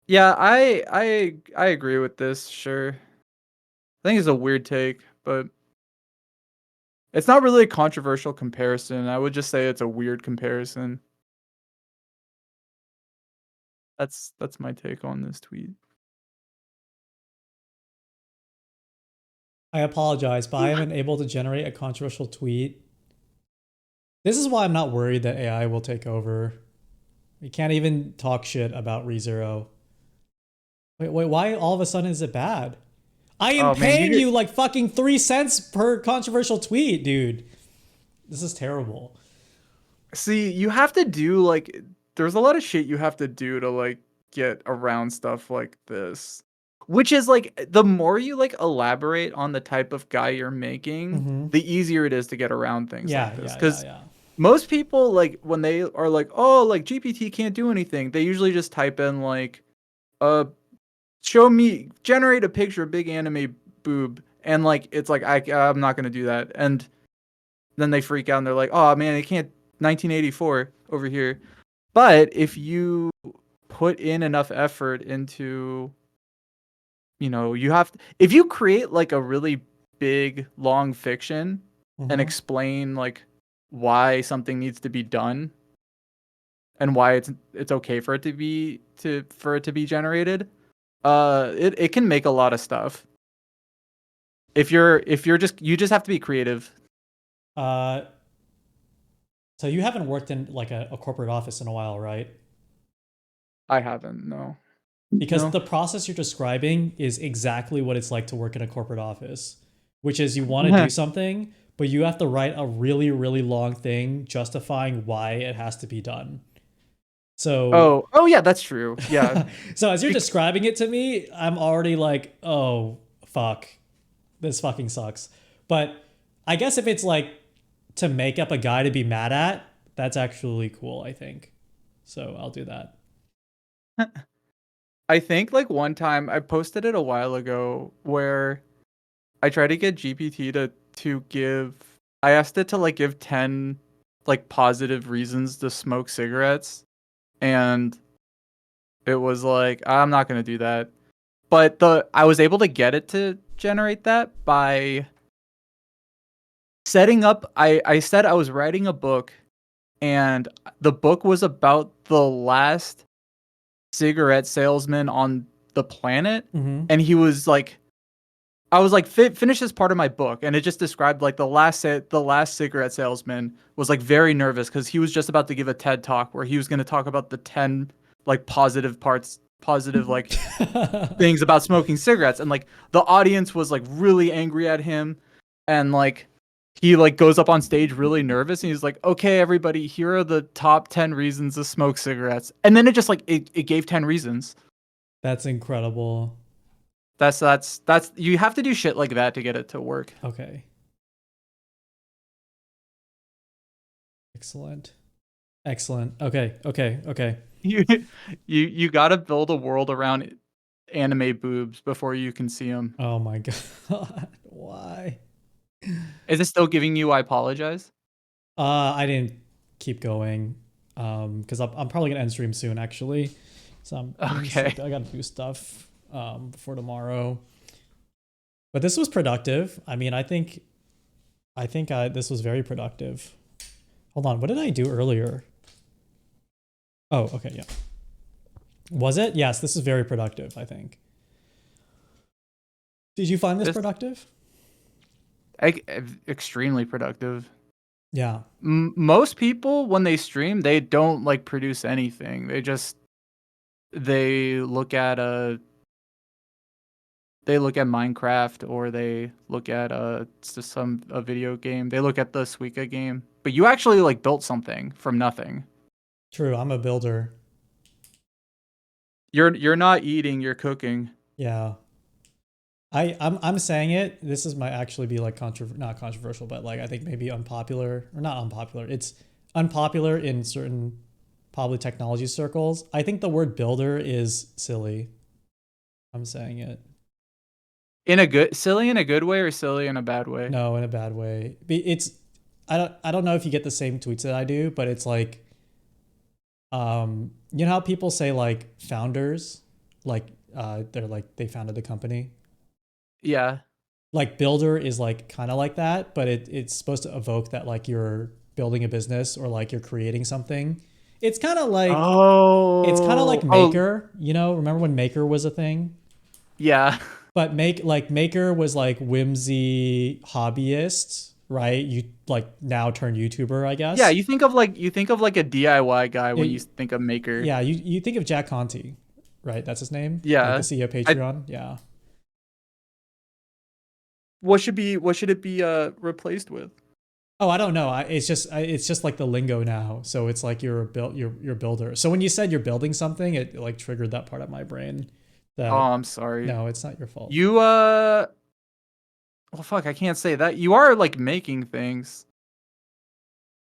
yeah, I agree with this, sure. I think it's a weird take, but it's not really a controversial comparison. I would just say it's a weird comparison. That's my take on this tweet. I apologize, but I haven't able to generate a controversial tweet. This is why I'm not worried that AI will take over. We can't even talk shit about ReZero. Wait, why all of a sudden is it bad? I am Oh man, paying you like fucking 3 cents per controversial tweet, dude. This is terrible. see, you have to do like there's a lot of shit you have to do to like get around stuff like this. Which is like the more you like elaborate on the type of guy you're making, Mm-hmm. the easier it is to get around things like Yeah, this. yeah, yeah, Cuz yeah. most people like when they are like, "Oh, like GPT can't do anything." They usually just type in like uh show me generate a picture of big anime boob, and like it's like I'm not going to do that. And then they freak out and they're like, "Oh man, it can't 1984 over here." But if you put in enough effort into, you have if you create like a really big long fiction and Mm-hmm. explain like why something needs to be done and why it's okay for it to be generated, it can make a lot of stuff. If you're just you just have to be creative. Uh, so you haven't worked in like a corporate office in a while, right? I haven't, no. Because No. the process you're describing is exactly what it's like to work in a corporate office, which is you want to do something, but you have to write a really, really long thing justifying why it has to be done. So, Oh yeah, that's true. Yeah. so as you're Bec- describing it to me, I'm already like, oh, fuck, this fucking sucks. But I guess if it's like to make up a guy to be mad at, that's actually cool, I think. So I'll do that. I think like one time I posted it a while ago where I tried to get GPT to give I asked it to like give 10 like positive reasons to smoke cigarettes, and it was like I'm not going to do that. But the I was able to get it to generate that by setting up I said I was writing a book, and the book was about the last cigarette salesman on the planet, Mm-hmm. and he was like I was like, finish this part of my book, and it just described like the last cigarette salesman was like very nervous because he was just about to give a TED talk where he was going to talk about the 10 like positive like things about smoking cigarettes, and like the audience was like really angry at him, and like he like goes up on stage really nervous, and he's like, okay, everybody, here are the top 10 reasons to smoke cigarettes, and then it just like it gave 10 reasons. That's incredible. That's you have to do shit like that to get it to work. Okay. Excellent. Okay. You you got to build a world around anime boobs before you can see them. Oh my god. Why? Is it still giving you I apologize? I didn't keep going. Because I'm probably gonna end stream soon actually. So Okay. I gotta do stuff for tomorrow. But this was productive. I mean, I think this was very productive. Hold on, what did I do earlier? Oh, okay, yeah. Was it? Yes, this is very productive, I think. Did you find this productive? Extremely productive. Yeah. Most people, when they stream, they don't like produce anything. They look at Minecraft, or they look at a video game. They look at the Suika game. But you actually like built something from nothing. True, I'm a builder. You're not eating, you're cooking. Yeah. I'm saying it. This is might actually be like not controversial, but like I think maybe unpopular, or not unpopular. It's unpopular in certain probably technology circles. I think the word builder is silly. I'm saying it. Silly in a good way or silly in a bad way? No, in a bad way. I don't know if you get the same tweets that I do, but it's like you know how people say like founders, like they're like they founded the company. Yeah. Like builder is like kind of like that, but it's supposed to evoke that like you're building a business or like you're creating something. It's kind of like Maker, you know, remember when Maker was a thing? Yeah. But Maker was like whimsy hobbyist, right? You like now turn YouTuber, I guess. Yeah, you think of like a DIY guy when you think of Maker. Yeah, you think of Jack Conti, right? That's his name? Yeah. Like the CEO of Patreon. Yeah. What should it be replaced with? Oh, I don't know. It's just like the lingo now. So it's like you're a builder. So when you said you're building something, it like triggered that part of my brain. Oh, I'm sorry. No, it's not your fault. You well, fuck, I can't say that. You are like making things.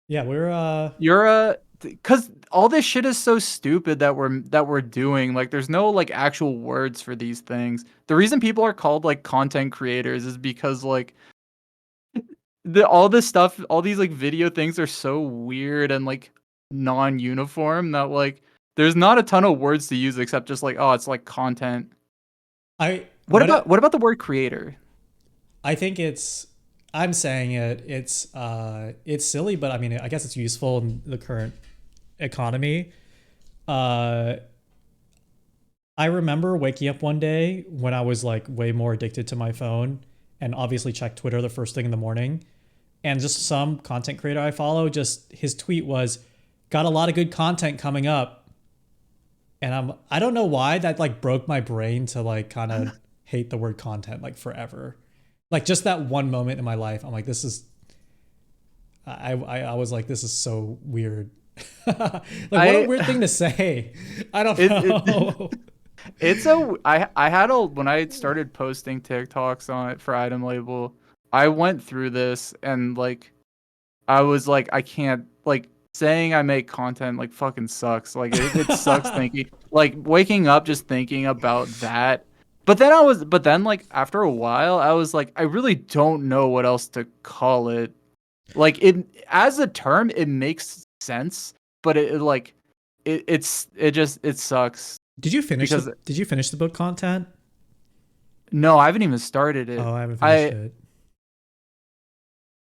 Yeah, you're because all this shit is so stupid that we're doing. Like, there's no like actual words for these things. The reason people are called like content creators is because like all this stuff, all these like video things are so weird and like non-uniform that like there's not a ton of words to use except just like, oh, it's like content. What about the word creator? I think I'm saying it's silly, but I mean, I guess it's useful in the current economy. I remember waking up one day when I was like way more addicted to my phone and obviously checked Twitter the first thing in the morning. And just some content creator I follow, just his tweet was, got a lot of good content coming up. And I don't know why that like broke my brain to like kind of hate the word content like forever. Like just that one moment in my life, I'm like, I was like, this is so weird. Like what a weird thing to say. I don't know. When I started posting TikToks on it for Item Label, I went through this and like I was like, I can't, like, saying I make content like fucking sucks. Like it sucks thinking, like waking up just thinking about that. But then like after a while I was like, I really don't know what else to call it. Like it as a term it makes sense, but it sucks. Did you finish the book content? No, I haven't even started it. Oh, I haven't finished it.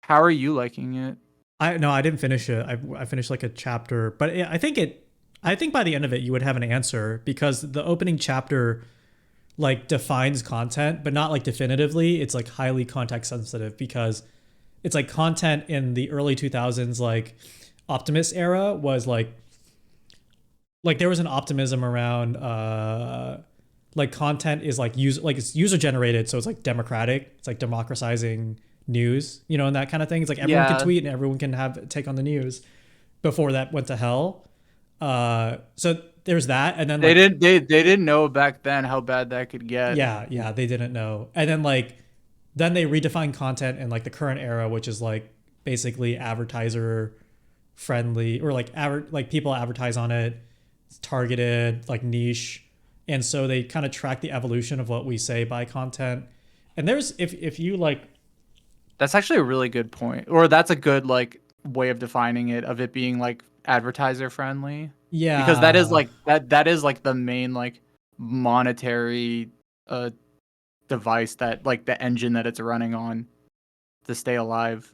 How are you liking it? I didn't finish it. I finished like a chapter, but I think by the end of it you would have an answer, because the opening chapter like defines content, but not like definitively. It's like highly context sensitive because it's like content in the early 2000s, like Optimist era was like there was an optimism around like content is like it's user generated, so it's like democratic. It's like democratizing news, you know, and that kind of thing. It's like everyone can Yeah, tweet and everyone can have take on the news. Before that went to hell. So there's that, and then they like didn't know back then how bad that could get. yeah, they didn't know, and then like then they redefined content in like the current era, which is like basically advertiser friendly or like like people advertise on it, it's targeted, like niche, and so they kind of track the evolution of what we say by content. And there's if you like That's actually a really good point, or that's a good like way of defining it, of it being like advertiser friendly, because that is yeah like that is like the main like monetary uh device, that like the engine that it's running on to stay alive.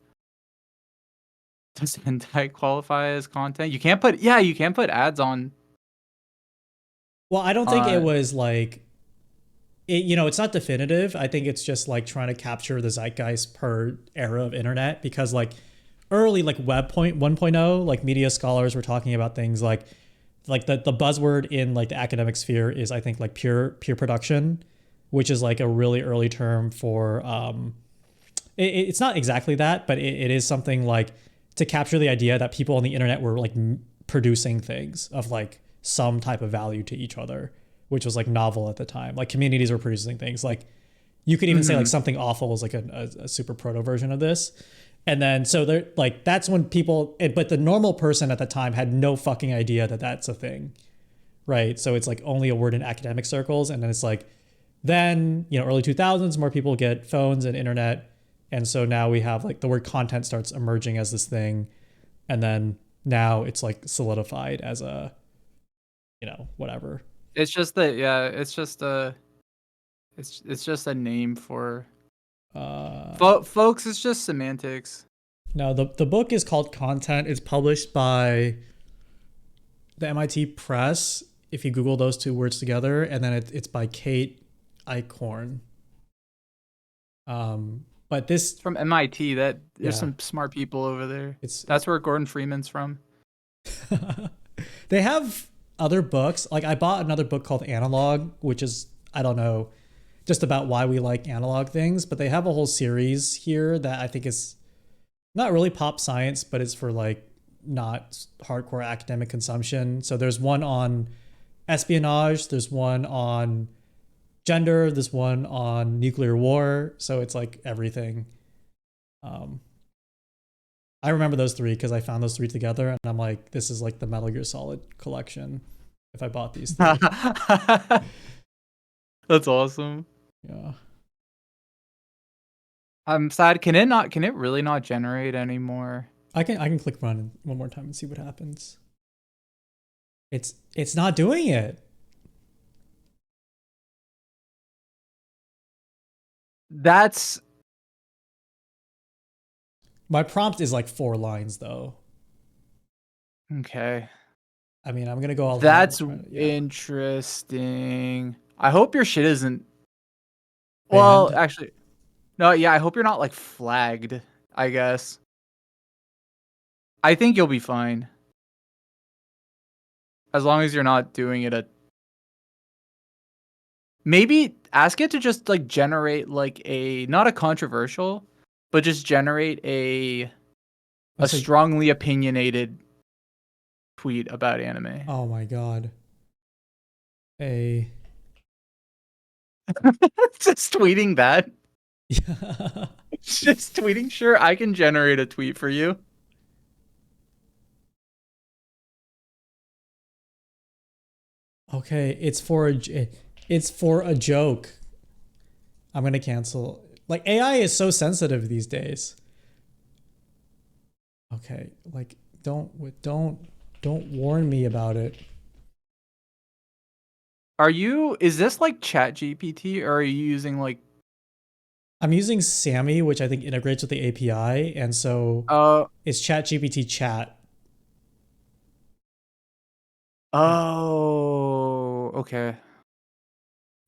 Does hentai qualify as content? You can't put ads on. well I don't think it uh was like it, you know, it's not definitive. I think it's just like trying to capture the zeitgeist per era of internet because like early like web point 1.0 like media scholars were talking about things like the buzzword in like the academic sphere is I think like peer production, which is like a really early term for it's not exactly that, but it is something like to capture the idea that people on the internet were like producing things of like some type of value to each other, which was like novel at the time. Like communities were producing things like you could even say like mhm. something awful is like a super proto version of this. And then so they're like that's when people but the normal person at the time had no fucking idea that that's a thing, right? So it's like only a word in academic circles, and then it's like then you know early 2000s more people get phones and internet, and so now we have like the word content starts emerging as this thing, and then now it's like solidified as a you know whatever. It's just that, yeah, it's just a name for uh folks. It's just semantics. no, the book is called Content. It's published by the MIT Press if you Google those two words together, and then it's by Kate Eichhorn. But this, It's from MIT. That there's yeah, some smart people over there. it's That's where Gordon Freeman's from. they have other books. Like I bought another book called Analog, which is I don't know, just about why we like analog things. But they have a whole series here that I think is not really pop science, but it's for like not hardcore academic consumption. So there's one on espionage, there's one on gender, there's one on nuclear war. So it's like everything. Um, I remember those three because I found those three together, and I'm like, this is like the Metal Gear Solid collection. If I bought these three, That's awesome. yeah, I'm sad. Can it not? Can it really not generate anymore? I can click run one more time and see what happens. It's not doing it. That's My prompt is like 4 lines though. okay. I mean, I'm gonna go all out and That's try to, yeah. interesting. I hope your shit isn't. Well, Banned. actually, no. Yeah, I hope you're not like flagged. I guess. I think you'll be fine as long as you're not doing it at. Maybe ask it to just like generate like a, not a controversial, but just generate a Let's say, strongly opinionated tweet about anime. oh my god, a Just tweeting that. yeah. Just tweeting. Sure, I can generate a tweet for you. Okay, it's for a joke. I'm gonna cancel. Like AI is so sensitive these days. Okay, like don't warn me about it. Is this like Chat GPT, or are you using like, I'm using Sammy, which I think integrates with the API, and so uh, it's ChatGPT chat. oh, okay.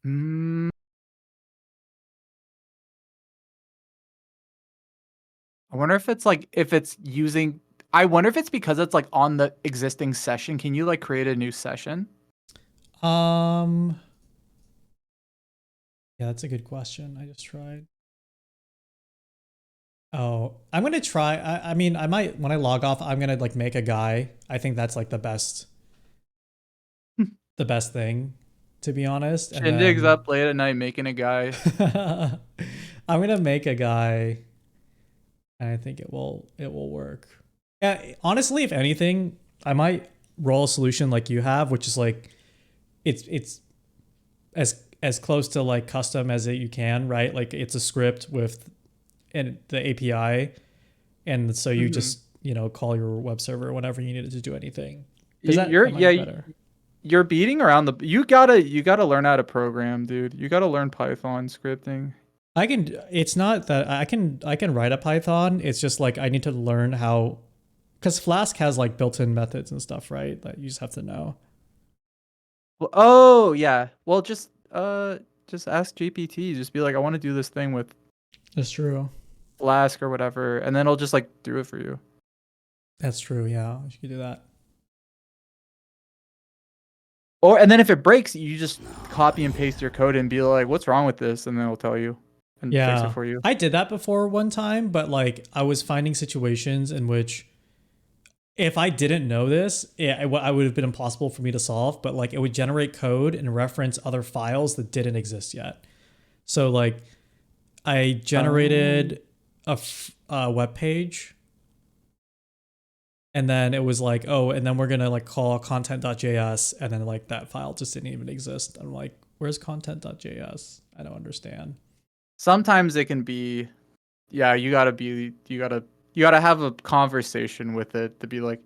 Mm, I wonder if it's like if it's using. I wonder if it's because it's like on the existing session. Can you like create a new session? Um, yeah, that's a good question. I just tried. Oh, I'm gonna try. I mean, I might when I log off, I'm gonna like make a guy. I think that's like the best thing, to be honest. And Shindigs then up late at night making a guy. I'm gonna make a guy, and I think it will work. Yeah, honestly, if anything, I might roll a solution like you have, which is like it's as close to like custom as you can, right? Like it's a script with and the API, and so you Mhm. just call your web server whenever you needed to do anything. Because that You're that might yeah, be better. you're beating around the. You gotta learn how to program, dude. You gotta learn Python scripting. I can. It's not that I can write a Python. It's just like I need to learn how, because Flask has like built-in methods and stuff, right? That you just have to know. Well, oh yeah. Well, just ask GPT. Just be like, I want to do this thing with That's true. Flask or whatever, and then it'll just like do it for you. That's true. Yeah, you could do that. Or and then if it breaks, you just copy and paste your code and be like, what's wrong with this, and then it'll tell you and fix it Yeah, for you. I did that before one time, but like I was finding situations in which if I didn't know this, I would have been impossible for me to solve. But like it would generate code and reference other files that didn't exist yet. So like I Oh. generated a web page, and then it was like, oh, and then we're gonna like call content.js, and then like that file just didn't even exist. I'm like, where's content.js? I don't understand. Sometimes it can be, yeah. You gotta have a conversation with it to be like,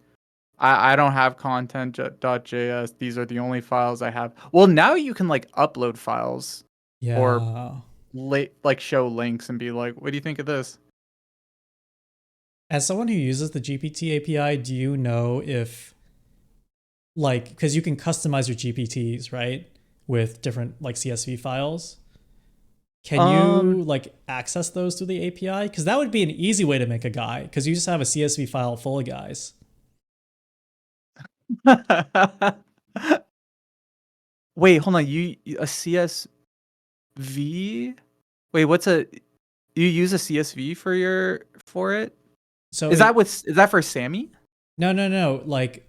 I don't have content.js. These are the only files I have. Well, now you can like upload files or Yeah. like show links and be like, what do you think of this? As someone who uses the GPT API, do you know if like because you can customize your GPTs, right? With different like CSV files. Can Um, you like access those through the API? Because that would be an easy way to make a guy, because you just have a CSV file full of guys. wait, hold on. A CSV? Wait, you use a CSV for for it? So it Is that for Sammy? no no no like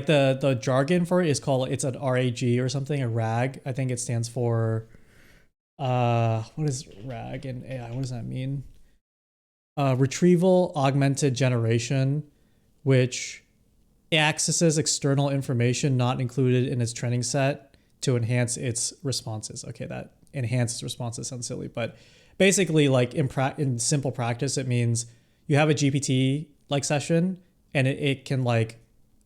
the jargon for it is called it's an RAG or something, a RAG. I think it stands for what is RAG in AI? What does that mean? Retrieval augmented generation, which accesses external information not included in its training set to enhance its responses. Okay, that enhances responses sounds silly, but basically, like in simple practice, it means you have a GPT like session, and it can like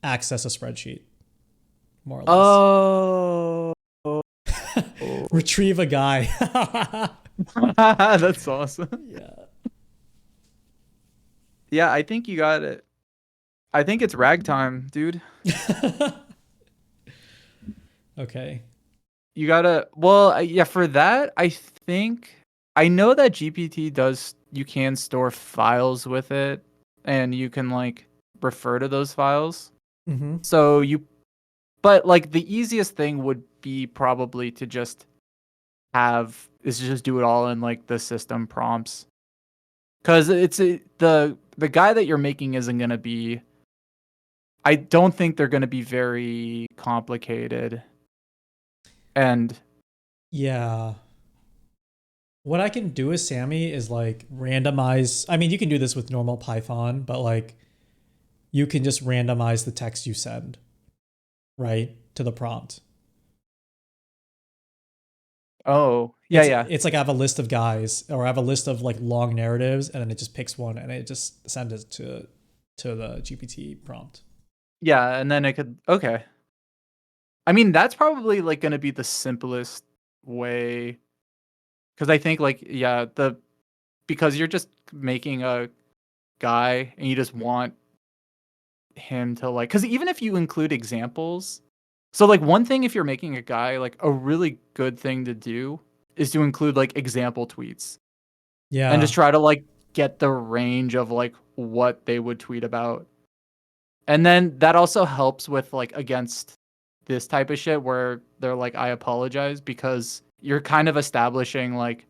access a spreadsheet more or less. Oh. Retrieve a guy. That's awesome. Yeah. Yeah, I think you got it. I think it's ragtime, dude. Okay. You gotta, well, yeah, for that, I think, I know that GPT does, you can store files with it and you can like refer to those files. Mm-hmm. So but like the easiest thing would be probably to just do it all in like the system prompts. Cause the guy that you're making isn't gonna be, I don't think they're gonna be very complicated. And Yeah. What I can do with Sammy is like randomize. I mean, you can do this with normal Python, but like you can just randomize the text you send, right, to the prompt. oh, yeah, It's yeah. it's like I have a list of guys, or I have a list of like long narratives, and then it just picks one and it just sends it to the GPT prompt. Yeah, and then it could, okay. I mean, that's probably like going to be the simplest way cuz I think like yeah, the because you're just making a guy and you just want him to like cuz even if you include examples, So like one thing if you're making a guy, like a really good thing to do is to include like example tweets and just Yeah. try to like get the range of like what they would tweet about. And then that also helps with like against this type of shit where they're like, I apologize, because you're kind of establishing like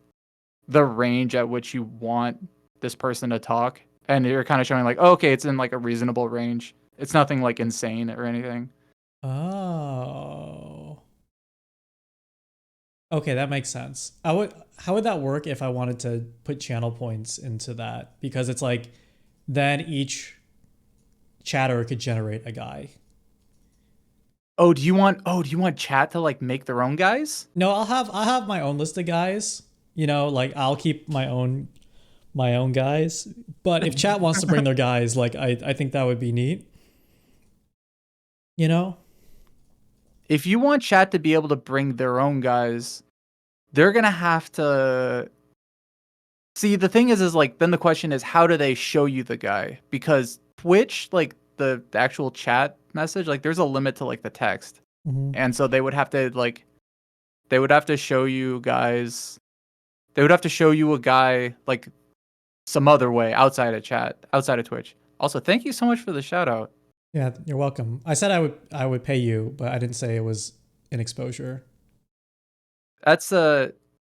the range at which you want this person to talk. And you're kind of showing like, oh, okay, it's in like a reasonable range. It's nothing like insane or anything. Oh. Okay, that makes sense. How would that work if I wanted to put channel points into that? Because it's like then each chatter could generate a guy. Do you want chat to like make their own guys? No, I'll have my own list of guys. You know, like I'll keep my own guys. But if chat wants to bring their guys, like I think that would be neat. You know? If you want chat to be able to bring their own guys, they're gonna have to see. The thing is like then the question is, how do they show you the guy? Because Twitch, like the actual chat message, like there's a limit to like the text, Mm-hmm. and so they would have to show you guys. They would have to show you a guy like some other way outside of chat, outside of Twitch. Also, thank you so much for the shout out. Yeah, you're welcome. I said I would pay you, but I didn't say it was an exposure. That's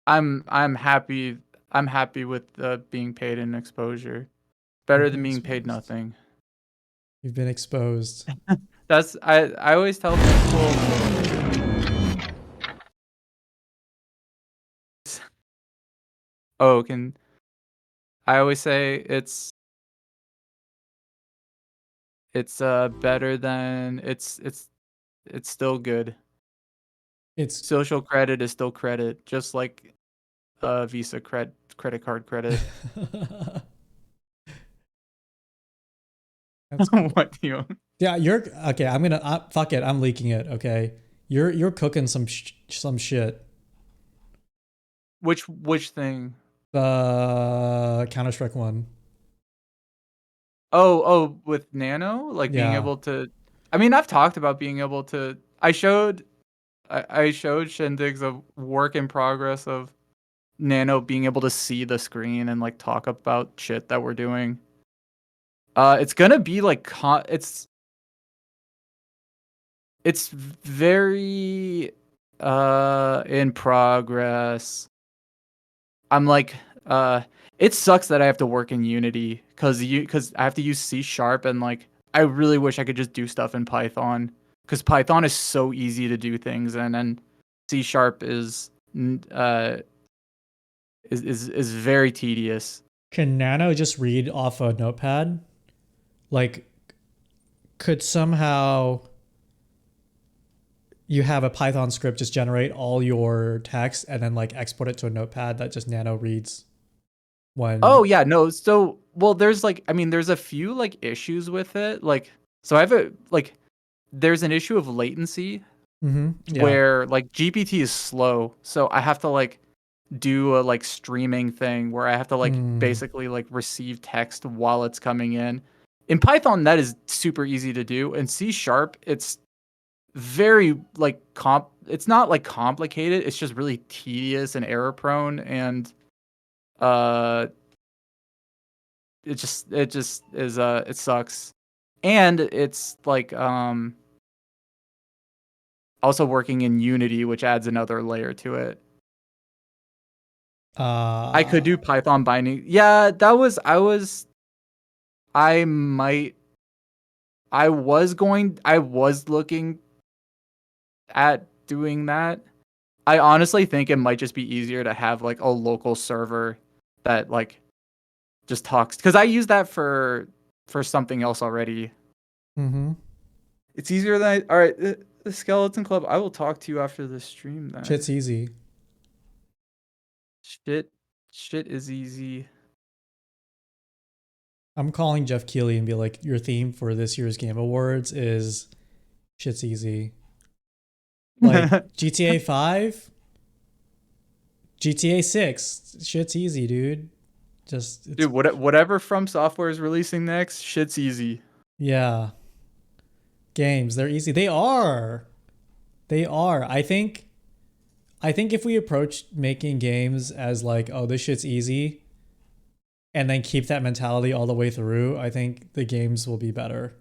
I'm happy. I'm happy with being paid in exposure. Better You've than been being paid exposed. nothing. You've been exposed. That's I always tell people. Oh, can I always say it's better than it's still good. It's Social credit is still credit, just like Visa credit card credit. that's cool. What do you? Yeah, you're okay. I'm gonna fuck it. I'm leaking it. Okay, you're cooking some shit. Which thing? The Counter Strike one. With Nano, like being Yeah. able to. I mean, I've talked about being able to. I showed Shindigs a work in progress of Nano being able to see the screen and like talk about shit that we're doing. It's gonna be like it's very in progress. I'm like it sucks that I have to work in Unity because I have to use C sharp and like I really wish I could just do stuff in Python because Python is so easy to do things and then C sharp is very tedious. Can Nano just read off a notepad? Like, could somehow you have a Python script just generate all your text and then like export it to a notepad that just Nano reads Oh when. yeah, no. So well, there's like I mean, there's a few like issues with it. Like so I have a like there's an issue of latency Mm-hmm. Yeah. where like GPT is slow, so I have to like do a like streaming thing where I have to like Mm. basically like receive text while it's coming in. In Python, that is super easy to do. In C sharp, it's very like it's not like complicated. It's just really tedious and error prone and uh it just is it sucks. And it's like also working in Unity, which adds another layer to it. I could Uh. do Python binding. Yeah, I might I was looking at doing that. I honestly think it might just be easier to have like a local server that like just talks because I use that for something else already. Mm-hmm. It's easier than all right, the Skeleton Club. I will talk to you after the stream then. Shit's easy. Shit shit is easy. I'm calling Jeff Keighley and be like, your theme for this year's Game Awards is shit's easy. Like GTA 5, GTA 6, shit's easy, dude. Just it's Dude, whatever From Software is releasing next, shit's easy. yeah. Games, they're easy. They are. They are. I think if we approach making games as like, oh, this shit's easy, and then keep that mentality all the way through, I think the games will be better.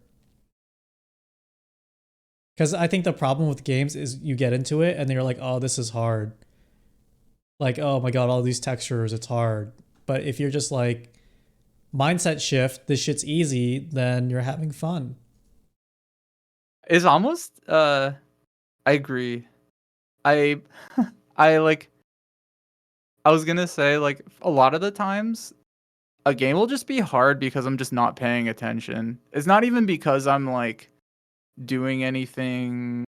Because I think the problem with games is you get into it and then you're like, oh, this is hard. Like, oh my god, all these textures, it's hard. But if you're just like mindset shift, this shit's easy, then you're having fun. It's almost I agree. I I like I was gonna say like a lot of the times a game will just be hard because I'm just not paying attention. It's not even because I'm like doing anything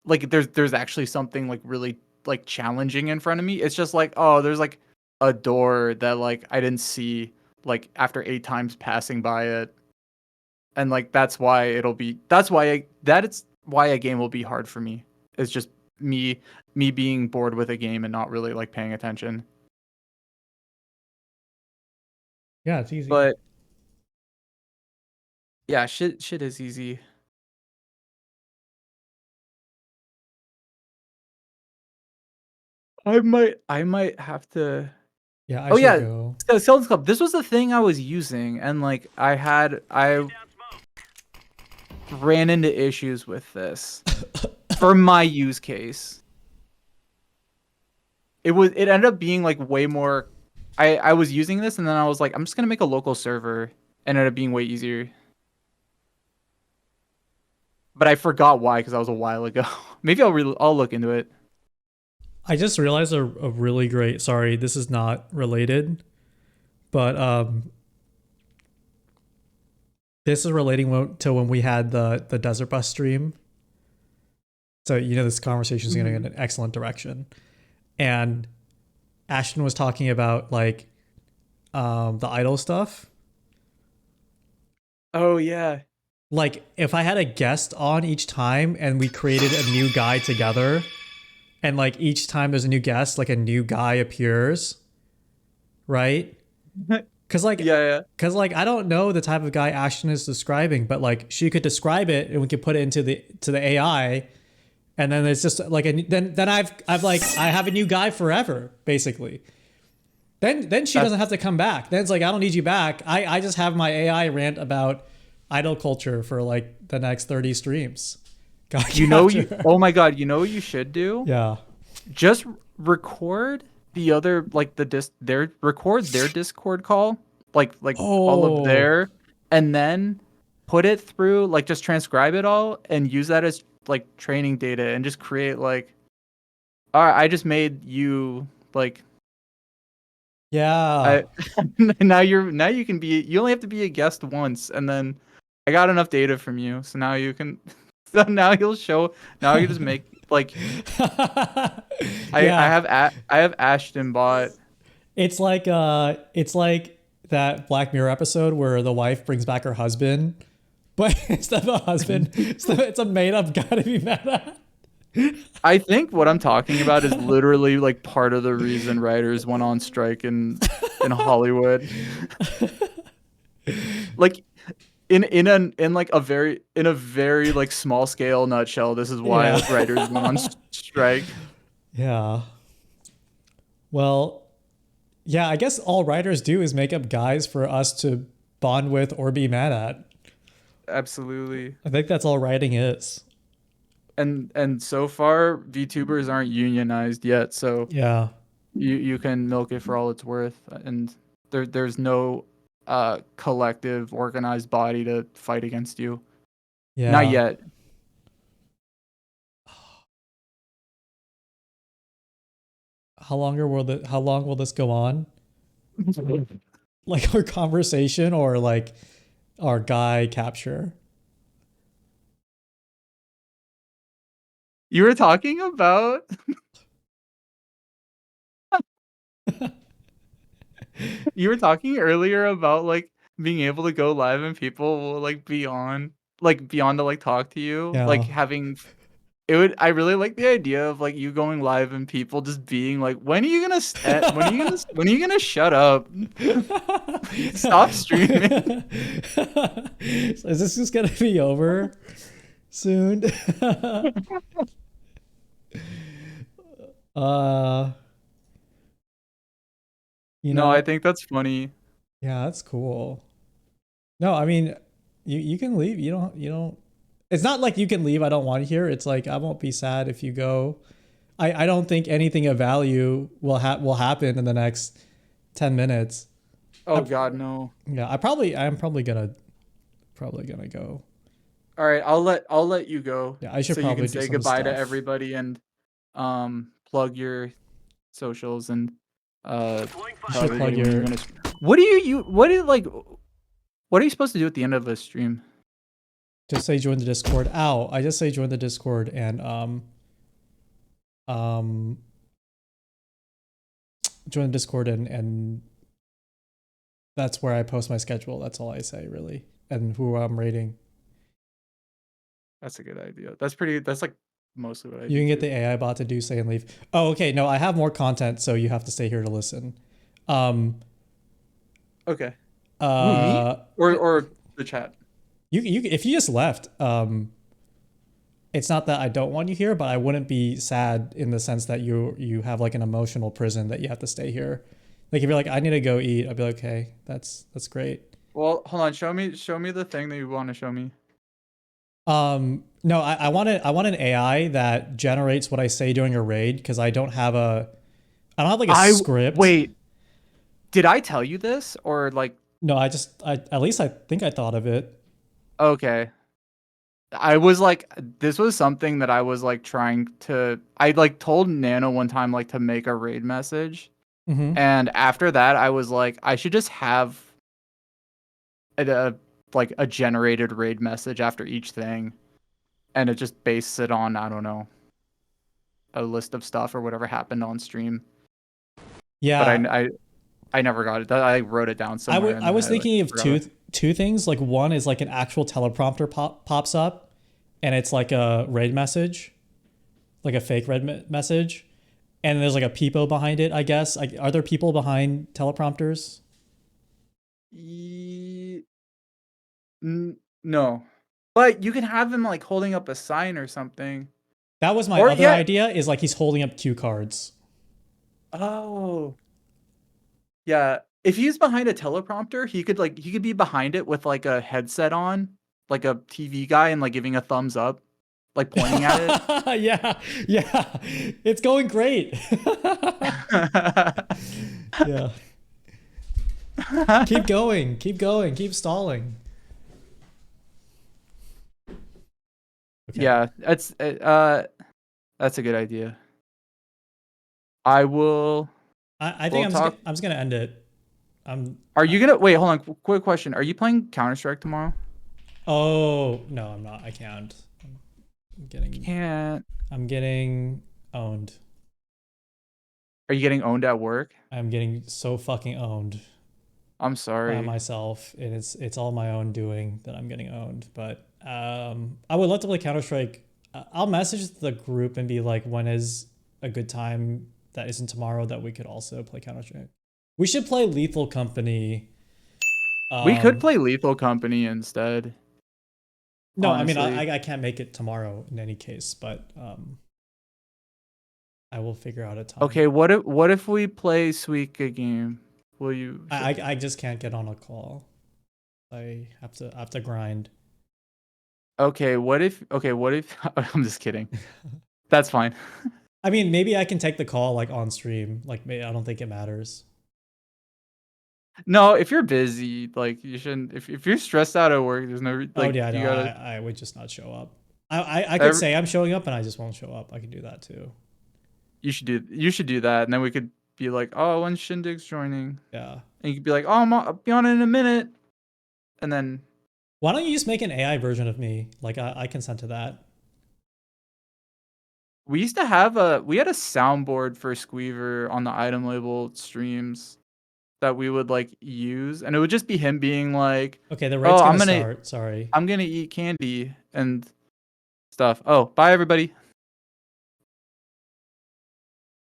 like there's actually something like really like challenging in front of me. It's just like, oh, there's like a door that like I didn't see like after 8 times passing by it. And like that's why a game will be hard for me. It's just me being bored with a game and not really like paying attention. Yeah, it's easy. But yeah, shit is easy. I might have to. Yeah, I Oh should yeah, go. so Sales Club. This was the thing I was using, and like I ran into issues with this for my use case. It ended up being like way more. I was using this, and then I was like, I'm just gonna make a local server. Ended up being way easier. But I forgot why because that was a while ago. Maybe I'll look into it. I just realized a really great, sorry, this is not related, but this is relating to when we had the Desert Bus stream. So, this conversation is going to go in an excellent direction. And Ashton was talking about like the idol stuff. Oh yeah. Like if I had a guest on each time and we created a new guy together, and like each time there's a new guest, like a new guy appears, right? Cause like cause like I don't know the type of guy Ashton is describing, but like she could describe it and we could put it into the AI, and then it's just like then I've like I have a new guy forever, basically. Then she doesn't have to come back. Then it's like I don't need you back. I just have my AI rant about idol culture for like the next 30 streams. Oh my god, you know what you should do? Yeah. Just record the other like record their Discord call, like all of their, and then put it through, like just transcribe it all and use that as like training data and just create like, all right, I just made you like yeah. now you can be, you only have to be a guest once, and then I got enough data from you, so now you can so now you just make like I have Ashton bot. It's like that Black Mirror episode where the wife brings back her husband, but instead of a husband, it's a made up guy to be mad at. I think what I'm talking about is literally like part of the reason writers went on strike in Hollywood. Like in like a very like small scale nutshell, this is why writers went on strike. Yeah. Well, yeah, I guess all writers do is make up guys for us to bond with or be mad at. Absolutely. I think that's all writing is. And so far VTubers aren't unionized yet, so yeah, you can milk it for all it's worth, and there's no collective organized body to fight against you. Yeah. Not yet. How long will this go on? Like our conversation or like our guy capture? You were talking about you were talking earlier about like being able to go live and people will like beyond to like talk to you, like having it would. I really like the idea of like you going live and people just being like, when are you gonna when are you gonna shut up? Stop streaming. Is this just gonna be over soon? Uh, you No, I know, think that's funny. yeah, that's cool. No, I mean, you can leave. You don't. It's not like you can leave. I don't want to hear. It's like I won't be sad if you go. I don't think anything of value will happen in the next 10 minutes. Oh I, God, no. yeah, I'm probably gonna go. All right, I'll let you go Yeah, I should so you can probably do say some goodbye to stuff. everybody and plug your socials and Deploying You tell should flashbang. plug everybody when you're your. gonna. What do you what do you like? What are you supposed to do at the end of a stream? Just say join the Discord. Ow! I just say join the Discord and um join the Discord and that's where I post my schedule. That's all I say really, and who I'm rating. That's a good idea. That's pretty. That's like mostly what I You do can get the too. AI bot to do say and leave. Oh, okay. No, I have more content, so you have to stay here to listen. Um, Okay. Who, me uh, or the chat? you if you just left, it's not that I don't want you here, but I wouldn't be sad in the sense that you have like an emotional prison that you have to stay here. Like if you're like I need to go eat, I'd be like, okay, that's great. Well, hold on. Show me the thing that you want to show me. No, I want an AI that generates what I say during a raid because I don't have like a I script. wait. Did I tell you this or like? No, I at least I think I thought of it. Okay. I was like, this was something that I was like trying to. I like told Nano one time like to make a raid message, Mm-hmm. and after that, I was like, I should just have a like a generated raid message after each thing, and it just based it on I don't know a list of stuff or whatever happened on stream. But Yeah, I never got it. I wrote it down somewhere I and was I like thinking of forgot it. two things. Like one is like an actual teleprompter pops up, and it's like a raid message, like a fake message, and there's like a peepo behind it. I guess. Like, are there people behind teleprompters? Ye- no, but you can have him like holding up a sign or something. That was my Or other yeah. idea. Is like he's holding up cue cards. Oh. Yeah. If he's behind a teleprompter, he could be behind it with like a headset on, like a TV guy and like giving a thumbs up, like pointing at it. Yeah, yeah, it's going great. Yeah, keep going, keep stalling. Okay. Yeah, that's a good idea. I will I think we'll talk. I'm just gonna end it. I'm. Are you gonna wait? Hold on. Quick question. Are you playing Counter Strike tomorrow? Oh no, I'm not. I can't. I'm getting. Can't. I'm getting owned. Are you getting owned at work? I'm getting so fucking owned I'm by sorry. myself, and it's all my own doing that I'm getting owned. But I would love to play Counter Strike. I'll message the group and be like, when is a good time that isn't tomorrow that we could also play Counter Strike. We should play Lethal Company. We could Um, play Lethal Company instead. no, I mean Honestly. I can't make it tomorrow in any case, but I will figure out a time. Okay, what if we play Suika game? Will you I just can't get on a call. I have to grind. what if I'm just kidding. That's fine. I mean, maybe I can take the call like on stream. Like, maybe I don't think it matters. No, if you're busy, like you shouldn't if you're stressed out at work, there's no Oh like yeah, you no, gotta I would just not show up. I could every, say I'm showing up and I just won't show up. I can do that too. you should do that and then we could be like, "Oh, when's Shindigs joining?" Yeah. And you could be like, "Oh, I'll be on in a minute." And then Why don't you just make an AI version of me? Like I consent to that. we used to we had a soundboard for Squeever on the item label streams that we would like use and it would just be him being like, Okay, the "Oh, rate's gonna start. Sorry. I'm gonna eat candy and stuff." Oh, bye everybody.